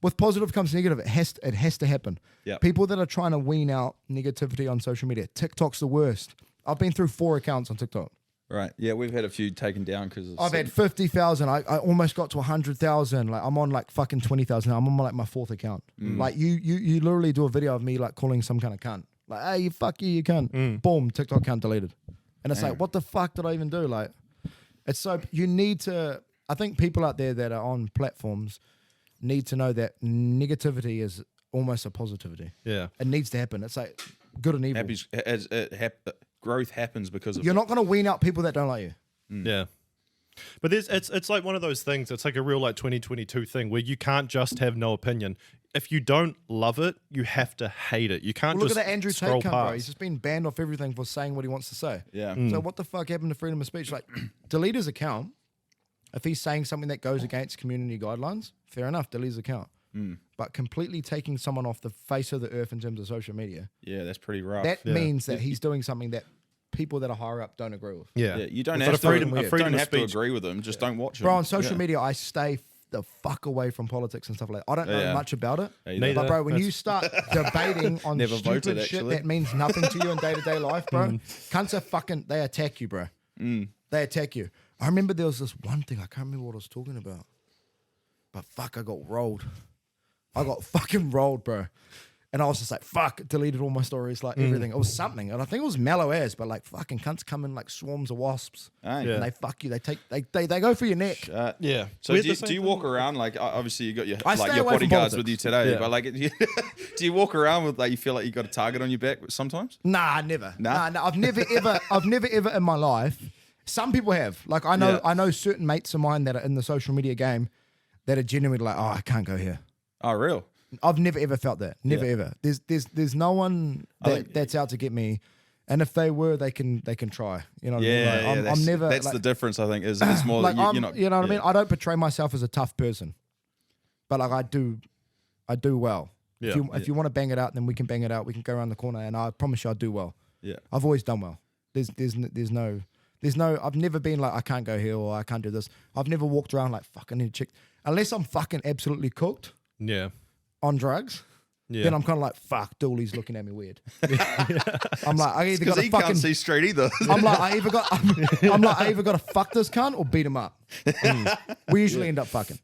with positive comes negative. It has to happen. Yeah. People that are trying to wean out negativity on social media, TikTok's the worst. I've been through 4 accounts on TikTok. Right. Yeah, we've had a few taken down because I've had 50,000. I almost got to 100,000. Like I'm on like fucking 20,000. I'm on like my 4th account. Like you literally do a video of me like calling some kind of cunt. Like, hey, you fuck you cunt. Boom, TikTok account deleted. And it's like, what the fuck did I even do? Like, it's so you need to. I think people out there that are on platforms need to know that negativity is almost a positivity. Yeah. It needs to happen. It's like good and evil. growth happens because of You're it. not going to wean out people that don't like you. Yeah. But it's like one of those things. It's like a real like 2022 thing where you can't just have no opinion. If you don't love it, you have to hate it. You can't Well, look just at that Andrew Tate scroll cunt, bro. He's past. just been banned off everything for saying what he wants to say. Yeah. So what the fuck happened to freedom of speech? Like, delete his account, If he's saying something that goes against community guidelines, fair enough, delete his account. But completely taking someone off the face of the earth in terms of social media, Yeah, that's pretty rough. that means that he's doing something that people that are higher up don't agree with. Yeah. Yeah, you don't It's have like a to, freedom don't of have to speech. agree with them. Just don't watch them. Bro, on social Yeah. media, I stay the fuck away from politics and stuff like that. I don't know Yeah. much about it. Neither. But bro, when you start debating on Never stupid voted, shit actually. that means nothing to you in day-to-day life, bro, cunts are fucking, they attack you, bro. They attack you. I remember there was this one thing, I can't remember what I was talking about. But fuck, I got rolled. I got fucking rolled, bro. And I was just like, fuck, deleted all my stories, like everything. It was something. And I think it was mellow as, but like fucking cunts come in like swarms of wasps. Hey. Yeah. And they fuck you. They go for your neck. Yeah. So We had do you, the same do you thing. walk around like obviously you got your I like stay your away from bodyguards politics. with you today, Yeah. but like do you walk around with like you feel like you got a target on your back sometimes? Nah, never. Nah? Nah, I've never ever in my life. Some people have. Like I know, Yeah. I know certain mates of mine that are in the social media game that are genuinely like, oh, I can't go here. Oh, real? I've never ever felt that. Never Yeah. ever. There's no one that's out to get me. And if they were, they can try. You know what I mean? Yeah, Like, yeah. I'm never. That's like, the difference. I think is it's more like that I'm, you're not. you know what I mean? yeah. I don't portray myself as a tough person, but like I do well. Yeah. If you want to bang it out, then we can bang it out. We can go around the corner, and I promise you, I do well. Yeah. I've always done well. There's no. I've never been like I can't go here or I can't do this. I've never walked around like fuck. I need to check unless I'm fucking absolutely cooked Yeah. on drugs. Yeah. Then I'm kind of like fuck. Dooley's looking at me weird. I'm like I either got Because to he fucking. can't see straight either. I'm like I either got to fuck this cunt or beat him up. We usually end up fucking.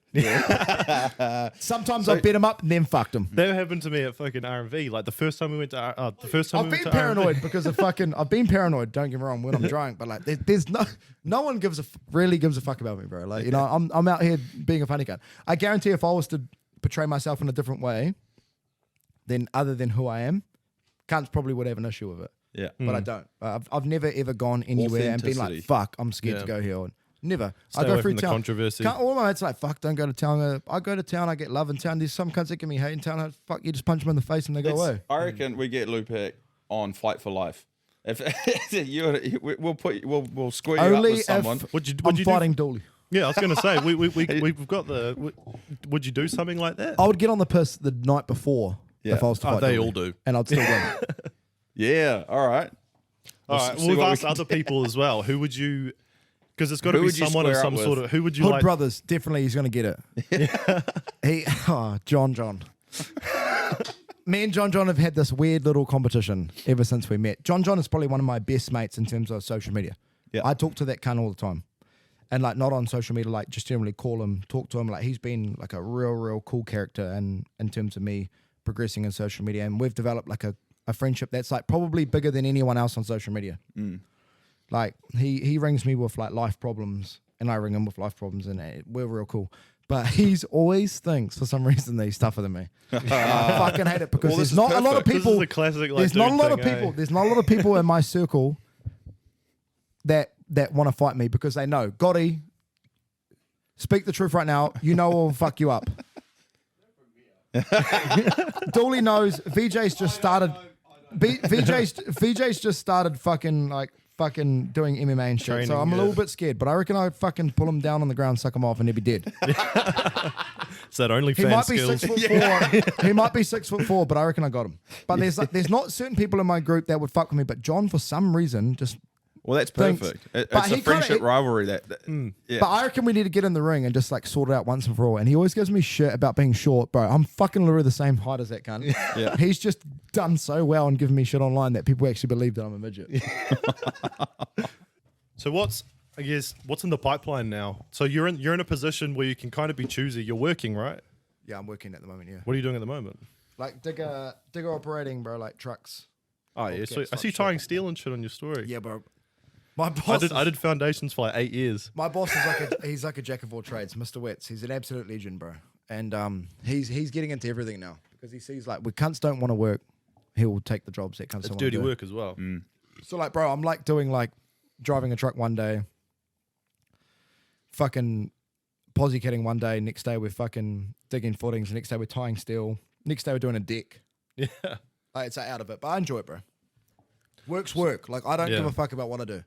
Sometimes I beat him up and then fucked him. That happened to me at fucking R&V. Like the first time we went to the first time I've we been went to paranoid because of fucking. I've been paranoid. Don't get me wrong when I'm drunk, but like there's no one really gives a fuck about me, bro. Like you know, I'm out here being a funny guy. I guarantee if I was to portray myself in a different way, then other than who I am, cunts probably would have an issue with it. yeah. But I don't. I've never ever gone anywhere and been like, Authenticity. fuck, I'm scared Yeah. to go here. Or, never. Stay I go away through from the town. controversy. All my mates are like, fuck, don't go to town. I go to town, I get love in town. There's some cunts that give me hate in town. I, fuck, you just punch them in the face and they go away. I reckon we get Loupac on Fight for Life. If we'll square you up Only with someone. if Would you I'm do- fighting Dooley. Yeah, I was going to say we've got the. Would you do something like that? I would get on the piss the night before Yeah. if I was to Oh, fight they Dooley, all do. and I'd still win. Yeah. All right. All right. see Well, we've what we asked can other people as well. Who would you? Because it's got to Who be would you someone of square some up sort with? of. Who would you Hood like? Brothers, definitely he's going to get it. John. Me and John have had this weird little competition ever since we met. John is probably one of my best mates in terms of social media. Yeah. I talk to that cunt all the time. And like not on social media, like just generally call him, talk to him. Like he's been like a real cool character and in terms of me progressing in social media. And we've developed like a friendship that's like probably bigger than anyone else on social media. Like he rings me with like life problems and I ring him with life problems and we're real cool. But he's always thinks for some reason that he's tougher than me. And I fucking hate it because Well, there's this not is a lot of perfect. This people. is the classic. Like, There's not a dude lot of thing, people. eh? There's not a lot of people in my circle that want to fight me because they know, Gotti, speak the truth right now. You know I'll fuck you up. Dooley knows. VJ's just started. VJ's just started fucking doing MMA and shit. Training, So I'm a yeah. little bit scared, but I reckon I fucking pull him down on the ground, suck him off, and he'd be dead. It's that only He fan might be skills. 6'4". He might be 6'4", but I reckon I got him. But there's not certain people in my group that would fuck with me, but John for some reason just. Well, that's Thanks. perfect. But It's a he kinda- friendship rivalry. Yeah. But I reckon we need to get in the ring and just like sort it out once and for all. And he always gives me shit about being short, bro. I'm fucking literally the same height as that cunt. Yeah. He's just done so well and giving me shit online that people actually believe that I'm a midget. So what's in the pipeline now? So you're in a position where you can kind of be choosy. You're working, right? Yeah, I'm working at the moment. Yeah, What are you doing at the moment? like digger operating, bro. Like trucks. Oh yeah, Okay, so I fuck see you shit. tying steel and shit on your story. Yeah, bro. My I boss. did foundations for like 8 years. My boss is he's like a jack of all trades, Mr. Wetz. He's an absolute legend, bro. And he's getting into everything now because he sees like when cunts don't want to work, he'll take the jobs that cunts It's don't dirty wanna do. work as well. So like, bro, I'm like doing like driving a truck one day, fucking posi kitting one day. Next day we're fucking digging footings. Next day we're tying steel. Next day we're doing a deck. Yeah. Like, it's out of it, but I enjoy it, bro. Work's work. Like I don't Yeah. give a fuck about what I do. I'm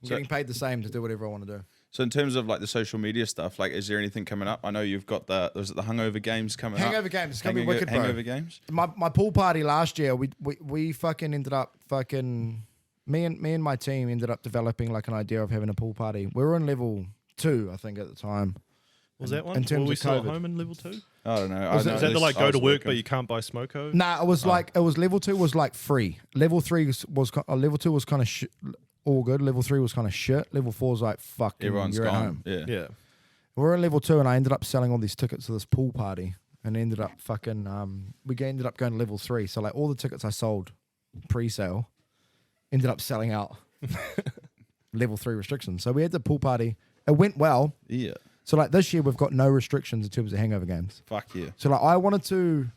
So- getting paid the same to do whatever I want to do. So in terms of like the social media stuff, like, is there anything coming up? I know you've got the Hangover Games coming up. Hangover Games, it's gonna be wicked, bro. Hangover Games. My pool party last year, we fucking ended up fucking me and my team ended up developing like an idea of having a pool party. We were in level 2, I think, at the time. Was that one? In terms Were we of still at COVID. home in level 2? I don't know. Was I know Is that the this- like I go was to work working. but you can't buy smoko? Nah, it was like it was level 2 was like free. Level 3 was level 2 was kind of all good. Level 3 was kind of shit. Level 4 was like fucking Everyone's you're at gone. home. Yeah. Yeah. We're in level 2, and I ended up selling all these tickets to this pool party, and ended up fucking ended up going to level 3. So like all the tickets I sold pre-sale ended up selling out. Level 3 restrictions. So we had the pool party. It went well. Yeah. So like this year we've got no restrictions in terms of Hangover Games. Fuck yeah. So like I wanted to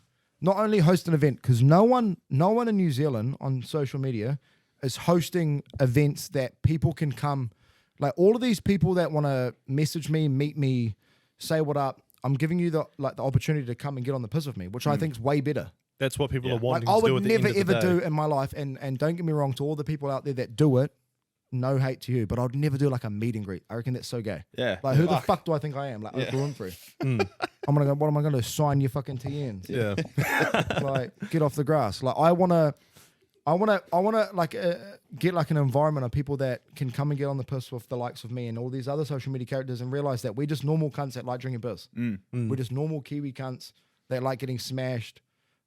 not only host an event, because no one in New Zealand on social media is hosting events that people can come. Like all of these people that want to message me, meet me, say what up. I'm giving you the opportunity to come and get on the piss with me, which I think is way better. That's what people are Like wanting I to do would at the never end of ever the day. do in my life, and don't get me wrong, to all the people out there that do it, no hate to you, but I'd never do like a meet and greet. I reckon that's so gay. Yeah. Like who the Fuck. fuck do I think I am? Like Yeah. Oprah Winfrey. I'm gonna go. What am I gonna sign your fucking TNs? Yeah. Like get off the grass. Like I wanna like get like an environment of people that can come and get on the piss with the likes of me and all these other social media characters, and realize that we're just normal cunts that like drinking piss. We're just normal Kiwi cunts that like getting smashed,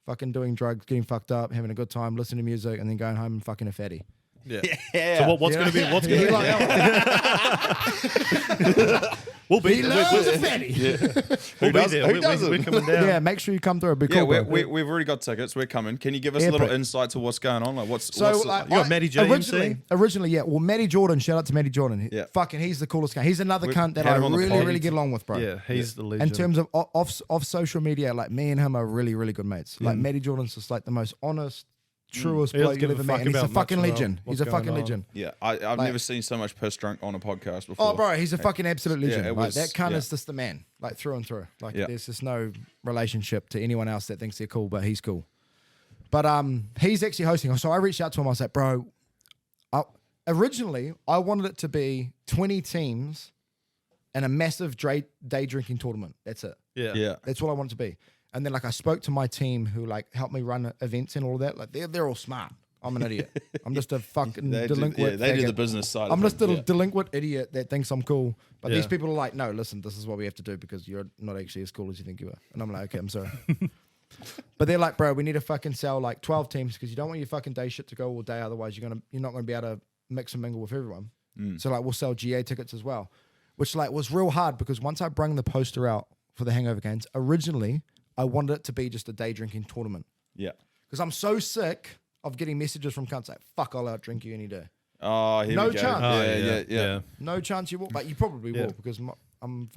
fucking doing drugs, getting fucked up, having a good time, listening to music, and then going home and fucking a fatty. Yeah. Yeah. So what's going to be? What's going to You be? like that We'll be. one? He loves a fatty. We'll be does- there. who We're doesn't? coming down. Yeah, make sure you come through. It'd be Yeah, cool. bro. we've already got tickets. We're coming. Can you give us a little Epic. insight to what's going on? Like what's So what's like, You got Matty J originally, yeah. Well, Matty Jordan, shout out to Matty Jordan. Yeah. Fucking, he's the coolest guy. He's another We've cunt that had I him on the really, pod. really get along with, bro. Yeah, he's the legend. In terms of off social media, like me and him are really, really good mates. Like Matty Jordan's just like the most honest, truest He doesn't bloke give you'll a ever fuck met. And he's a about much fucking about legend. what's He's a fucking going on. legend. Yeah, I've never seen so much piss drunk on a podcast before. Oh, bro, he's a fucking absolute legend. it Like, was- that cunt yeah. is just the man, like through and through. Like Yeah. there's just no relationship to anyone else that thinks they're cool, but he's cool. But he's actually hosting. So I reached out to him. I was like, bro, originally I wanted it to be 20 teams and a massive day drinking tournament. That's it. yeah. Yeah. That's what I want it to be. And then like I spoke to my team who like helped me run events and all of that. Like they're all smart. I'm an idiot. I'm just a fucking They do, delinquent. they do faggot. the business side. I'm of just a things, yeah. delinquent idiot that thinks I'm cool. But these Yeah. people are like, no, listen, this is what we have to do because you're not actually as cool as you think you are. And I'm like, okay, I'm sorry. But they're like, bro, we need to fucking sell like 12 teams because you don't want your fucking day shit to go all day. Otherwise, you're not gonna be able to mix and mingle with everyone. So like, we'll sell GA tickets as well, which like was real hard because once I brung the poster out for the Hangover Games, originally I wanted it to be just a day drinking tournament Yeah. because I'm so sick of getting messages from cunts like, fuck, I'll out drink you any day. Oh, here No we go. chance. Oh, Yeah. No chance you will, but you probably Yeah. will because I'm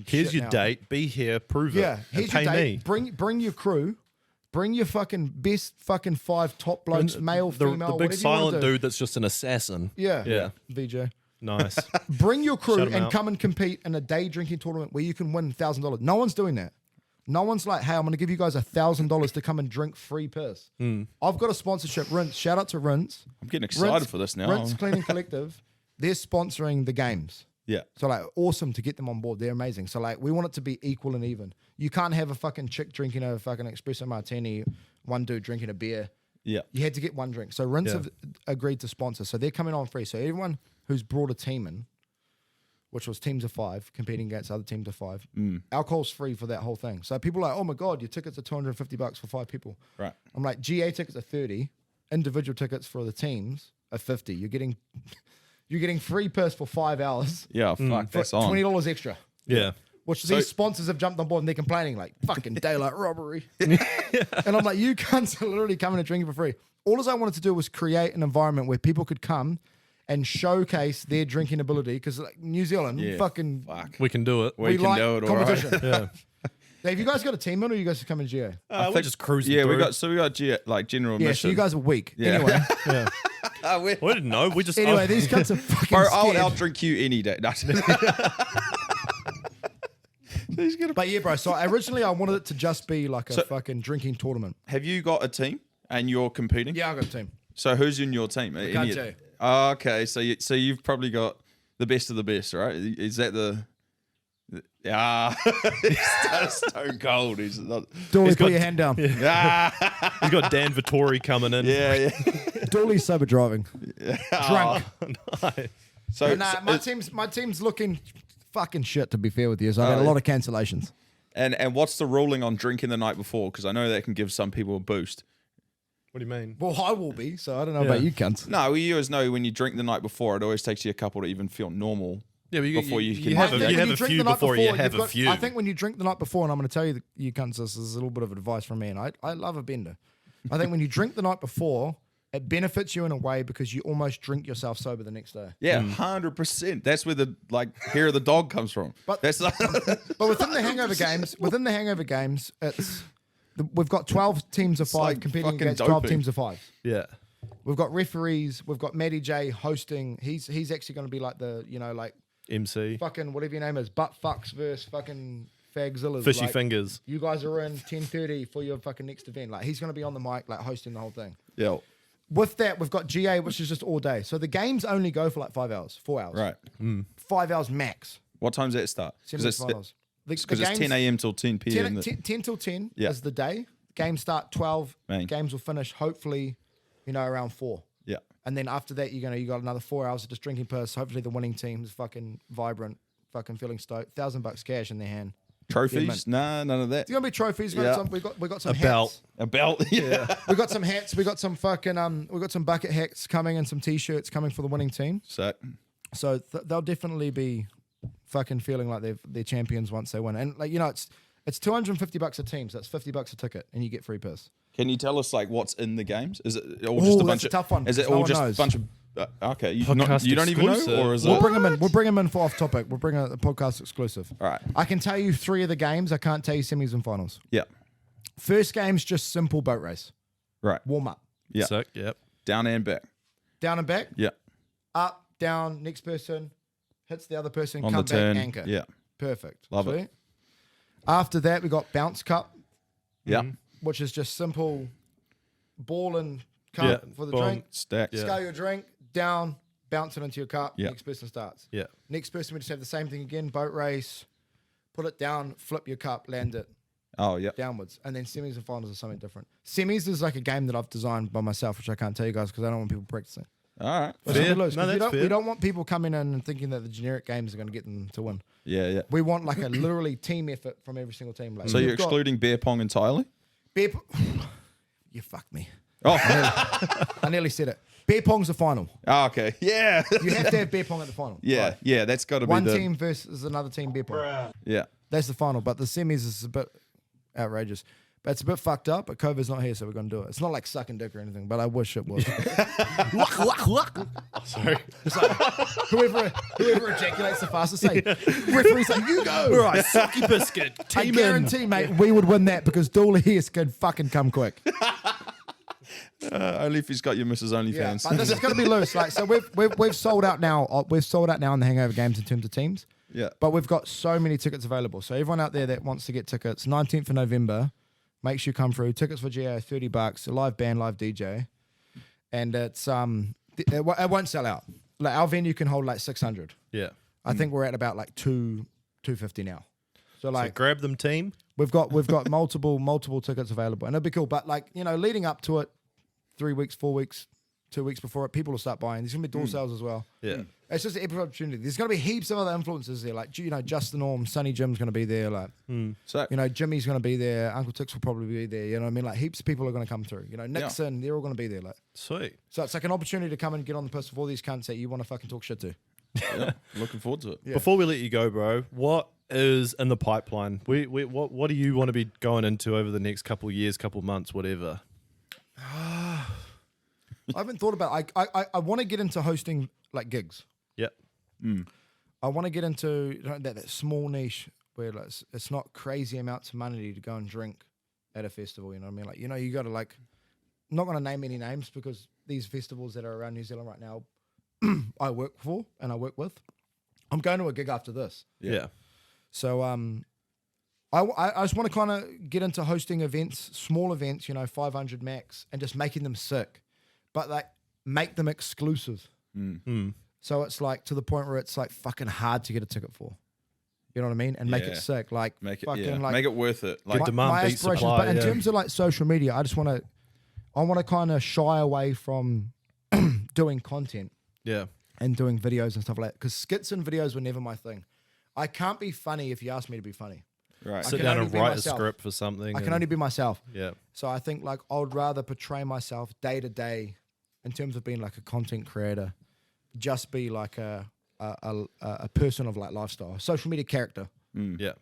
Here's shit your now. date. Be here. Prove it. Yeah, and here's pay your date. me. Bring your crew. Bring your fucking best fucking 5 top blokes, male, the, female, the big whatever you wanna silent do. dude that's just an assassin. Yeah. Yeah. VJ. Nice. Bring your crew Shut 'em and out. come and compete in a day drinking tournament where you can win $1,000. No one's doing that. No one's like, hey, I'm going to give you guys $1,000 to come and drink free piss. I've got a sponsorship. Rinse. Shout out to Rinse. I'm getting excited for this now. Rinse Cleaning Collective. They're sponsoring the games. Yeah. So like awesome to get them on board. They're amazing. So like we want it to be equal and even. You can't have a fucking chick drinking a fucking espresso martini, one dude drinking a beer. Yeah. You had to get one drink. So Rinse Yeah. have agreed to sponsor. So they're coming on free. So everyone who's brought a team in, which was teams of 5 competing against other teams of 5, alcohol's free for that whole thing. So people are like, oh my God, your tickets are $250 for 5 people. Right. I'm like, GA tickets are 30, individual tickets for the teams are 50. You're getting free piss for 5 hours. Yeah. Fuck. For That's on. $20 extra. Yeah. Which So- these sponsors have jumped on board and they're complaining like fucking daylight robbery. And I'm like, you cunts are literally coming and drinking for free. All I wanted to do was create an environment where people could come and showcase their drinking ability because like New Zealand, Yeah. fucking, Fuck. We can do it. We can like do it. All right. competition. Yeah. Have you guys got a team in or you guys are coming GA? We're just cruising Yeah. through. We got like general Yeah, mission. so you guys are weak. Yeah. Anyway, Yeah. We didn't know. We just. anyway, these cunts are fucking Bro, I would scared. outdrink you any day. No. But yeah, bro. So originally I wanted it to just be like a So- fucking drinking tournament. Have you got a team and you're competing? Yeah, I got a team. So who's in your team? can't tell you. Okay, so you've probably got the best of the best, right? Is that the he's stone cold. He's not. Dooley, He's put got- your hand down. Ah, He's got Dan Vittori coming in. yeah. Dooley's sober driving. Drunk. Nice. So, Nah, my team's looking fucking shit, to be fair with you. So I've had Oh, a lot of cancellations. and what's the ruling on drinking the night before? Because I know that can give some people a boost. What do you mean? Well, I will be, so I don't know Yeah. about you cunts. No, you always know when you drink the night before, it always takes you a couple to even feel normal. Yeah, but before you can have do a, that. you When have a drink few the night before you you've have a got- few. I think when you drink the night before, and I'm going to tell you, you cunts, this is a little bit of advice from me, and I love a bender. I think when you drink the night before, it benefits you in a way because you almost drink yourself sober the next day. Yeah, 100%. That's where the hair of the dog comes from. But- That's not, But within the hangover games, we've got 12 teams of 5 like competing fucking against 12 doping. teams of 5. Yeah. We've got referees. We've got Matty J hosting. He's actually going to be like the MC. fucking whatever your name is, butt fucks versus fucking fagzillas. Fishy like, fingers. You guys are in 10:30 for your fucking next event. Like he's going to be on the mic, like hosting the whole thing. yeah, With that, we've got GA, which is just all day. So the games only go for like 5 hours, 4 hours, right. 5 hours max. What time's that start? Because it's Semi-finals. The 10 a.m. till 10 p.m. 10 till 10 Yeah. is the day. Games start 12. Bang. Games will finish hopefully, around 4. Yeah. And then after that, you got another 4 hours of just drinking piss. Hopefully the winning team's fucking vibrant, fucking feeling stoked. $1,000 cash in their hand. Trophies? Nah, none of that. It's gonna be trophies. We Yeah. got some A hats. belt. A belt? Yeah. We got some hats. We got some fucking we got some bucket hats coming and some t-shirts coming for the winning team. So, So they'll definitely be fucking feeling like they're champions once they win. And like it's $250 a team, so that's $50 a ticket, and you get free piss. can you tell us what's in the games? Is it all Ooh, just a that's bunch a of tough one, Is it because no all one just knows. a bunch of okay? You Podcast don't even know, exclusive. or is We'll it? bring them in for off topic. We'll bring a podcast exclusive. All right. I can tell you 3 of the games. I can't tell you semis and finals. Yeah. First game's just simple boat race, Right. warm up, Yeah. Sick. Yep. Down and back. down and back, Yeah. up, down. Next person hits the other person, On come the back, turn. anchor. Yeah. Perfect. Love it. Sweet. After that, we got bounce cup, Yeah. which is just simple ball and cup Yeah, for the boom. drink. Stack. Yeah. Scale your drink down, bounce it into your cup. Yeah. Next person starts. Yeah. Next person, we just have the same thing again. Boat race, put it down, flip your cup, land it Oh, yeah. downwards. And then semis and finals are something different. Semis is like a game that I've designed by myself, which I can't tell you guys because I don't want people practicing. All right. But Fair. it's gonna be loose, No, 'cause that's we fair. don't want people coming in and thinking that the generic games are going to get them to win. Yeah, yeah. We want like a literally team effort from every single team. Like So you're we've got excluding beer pong entirely? beer you fucked me. Oh, I nearly said it. Beer pong's the final. oh okay. Yeah. You have to have beer pong at the final. Yeah, Right. yeah. That's got to be One the team versus another team beer pong. yeah. That's the final. But the semis is a bit outrageous. But it's a bit fucked up. But COVID's not here, so we're gonna do it. It's not like sucking dick or anything, but I wish it was. Sorry. It's like whoever ejaculates the fastest, say referee's like you go. All right, sucky biscuit. I Team in. guarantee, mate, we would win that because Dooley here could fucking come quick. Only if he's got your Mrs. Yeah, OnlyFans. but this is going to be loose. Like, so we've sold out now. We've sold out now in the hangover games in terms of teams. Yeah. But we've got so many tickets available. So everyone out there that wants to get tickets, 19th of November, make sure you come through. Tickets for GA, $30. A live band, live DJ, and it's it won't sell out. Like our venue can hold like 600. Yeah. I think we're at about like 250 now. So So like grab them, team. we've got multiple tickets available, and it'll be cool. But like leading up to it, 3 weeks, 4 weeks, 2 weeks before it, people will start buying. There's gonna be door sales as well. Yeah. It's just an epic opportunity. There's gonna be heaps of other influencers there, like Justin Orm, Sonny Jim's gonna be there, like So Jimmy's gonna be there, Uncle Tix will probably be there. You know what I mean? Like heaps of people are gonna come through. Nixon, they're all gonna be there. Like Sweet. so, it's like an opportunity to come and get on the piss with all these cunts that you want to fucking talk shit to. yeah, looking forward to it. Yeah. Before we let you go, bro, what is in the pipeline? What do you want to be going into over the next couple of years, couple of months, whatever? I haven't thought about. I want to get into hosting like gigs. Yep. I want to get into that small niche where like, it's not crazy amounts of money to go and drink at a festival. You know what I mean? Like you got to like. I'm not going to name any names because these festivals that are around New Zealand right now, I work for and I work with. I'm going to a gig after this, Yeah. so I just want to kind of get into hosting events, small events, 500 max, and just making them sick, but like make them exclusive. So it's like to the point where it's like fucking hard to get a ticket for. You know what I mean? And make it sick. Like Make it, fucking like make it worth it. Like, demand beats aspirations. supply, But in yeah. terms of like social media, I want to kind of shy away from doing content Yeah. and doing videos and stuff like that. Because skits and videos were never my thing. I can't be funny if you ask me to be funny. right. Sit can down only and be write myself. a script for something. I can only be myself. Yeah. So I think like I would rather portray myself day to day in terms of being like a content creator, just be like a person of like lifestyle, a social media character Yeah.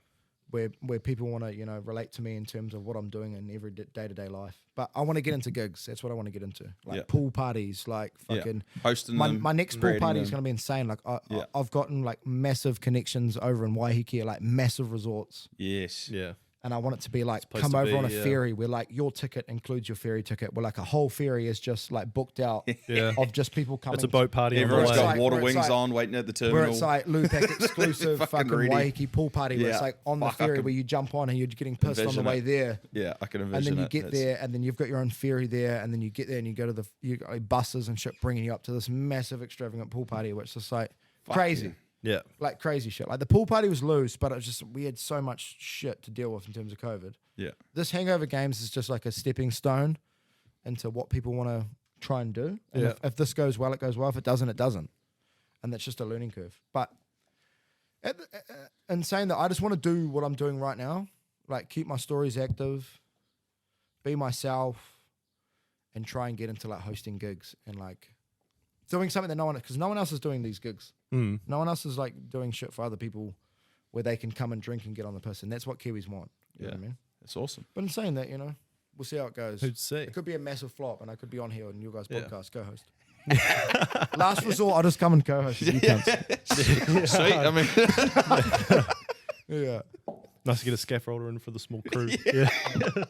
where people want to, you know, relate to me in terms of what I'm doing in every day to day life. But I want to get into gigs. That's what I want to get into. Like Yeah. pool parties, like fucking Hosting my, them, my next pool creating party is them. going to be insane. Like Yeah. I've gotten like massive connections over in Waiheke, like massive resorts. Yes. Yeah. And I want it to be like supposed come to over be, on a yeah. ferry where like your ticket includes your ferry ticket, where like a whole ferry is just like booked out Yeah. of just people coming. It's a boat party on Everyone's the It's way. got like- water where it's wings like- on, waiting at the terminal. Where it's like Loupac exclusive fucking ready. Waiheke pool party where Yeah. it's like on the Fuck, I ferry can where you jump on and you're getting pissed on the envision way it. there. Yeah, I can And envision then you it. get there, and then you've got your own ferry there, and then you get there, and you go to you got like buses and shit bringing you up to this massive extravagant pool party, which is like crazy, Yeah. like crazy shit. Like the pool party was loose, but it was just we had so much shit to deal with in terms of COVID. Yeah. This Hangover Games is just like a stepping stone into what people want to try and do. And Yeah. if this goes well, it goes well. If it doesn't, it doesn't. And that's just a learning curve. But in saying that, I just want to do what I'm doing right now, like keep my stories active, be myself, and try and get into like hosting gigs and like doing something that no one else is doing these gigs. Mm. No one else is like doing shit for other people where they can come and drink and get on the piss. And that's what Kiwis want. You know what I mean? It's awesome. But in saying that, you know, we'll see how it goes. Who'd see? It could be a massive flop, and I could be on here on your guys' Yeah. podcast, co-host. Last resort, I'll just come and co-host. You cunts. Sweet. I mean, Yeah, Nice to get a scaffolder in for the small crew. Yeah.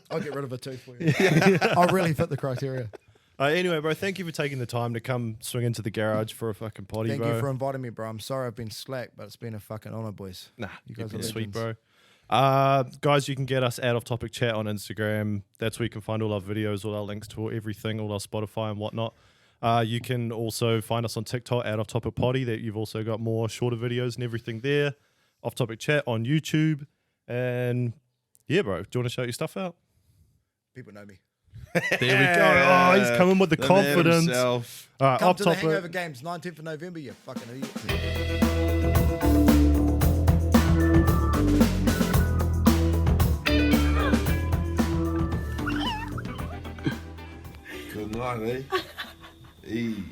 I'll get rid of a tooth for you. I'll really fit the criteria. Anyway, bro, thank you for taking the time to come swing into the garage for a fucking potty, Thank bro. you for inviting me, bro. I'm sorry I've been slack, but it's been a fucking honor, boys. Nah, You you guys guys are are sweet, legends. bro. Guys, you can get us Out of Topic Chat on Instagram. That's where you can find all our videos, all our links to everything, all our Spotify and whatnot. You can also find us on TikTok, Out of Topic Potty. That you've also got more shorter videos and everything there. Off Topic Chat on YouTube. And yeah, bro, do you want to shout your stuff out? People know me. There we go. Oh, he's coming with the man confidence. himself. All right, Come Off to the Topic. Hangover Games, 19th of November, you fucking idiot. Good night, eh? Eee.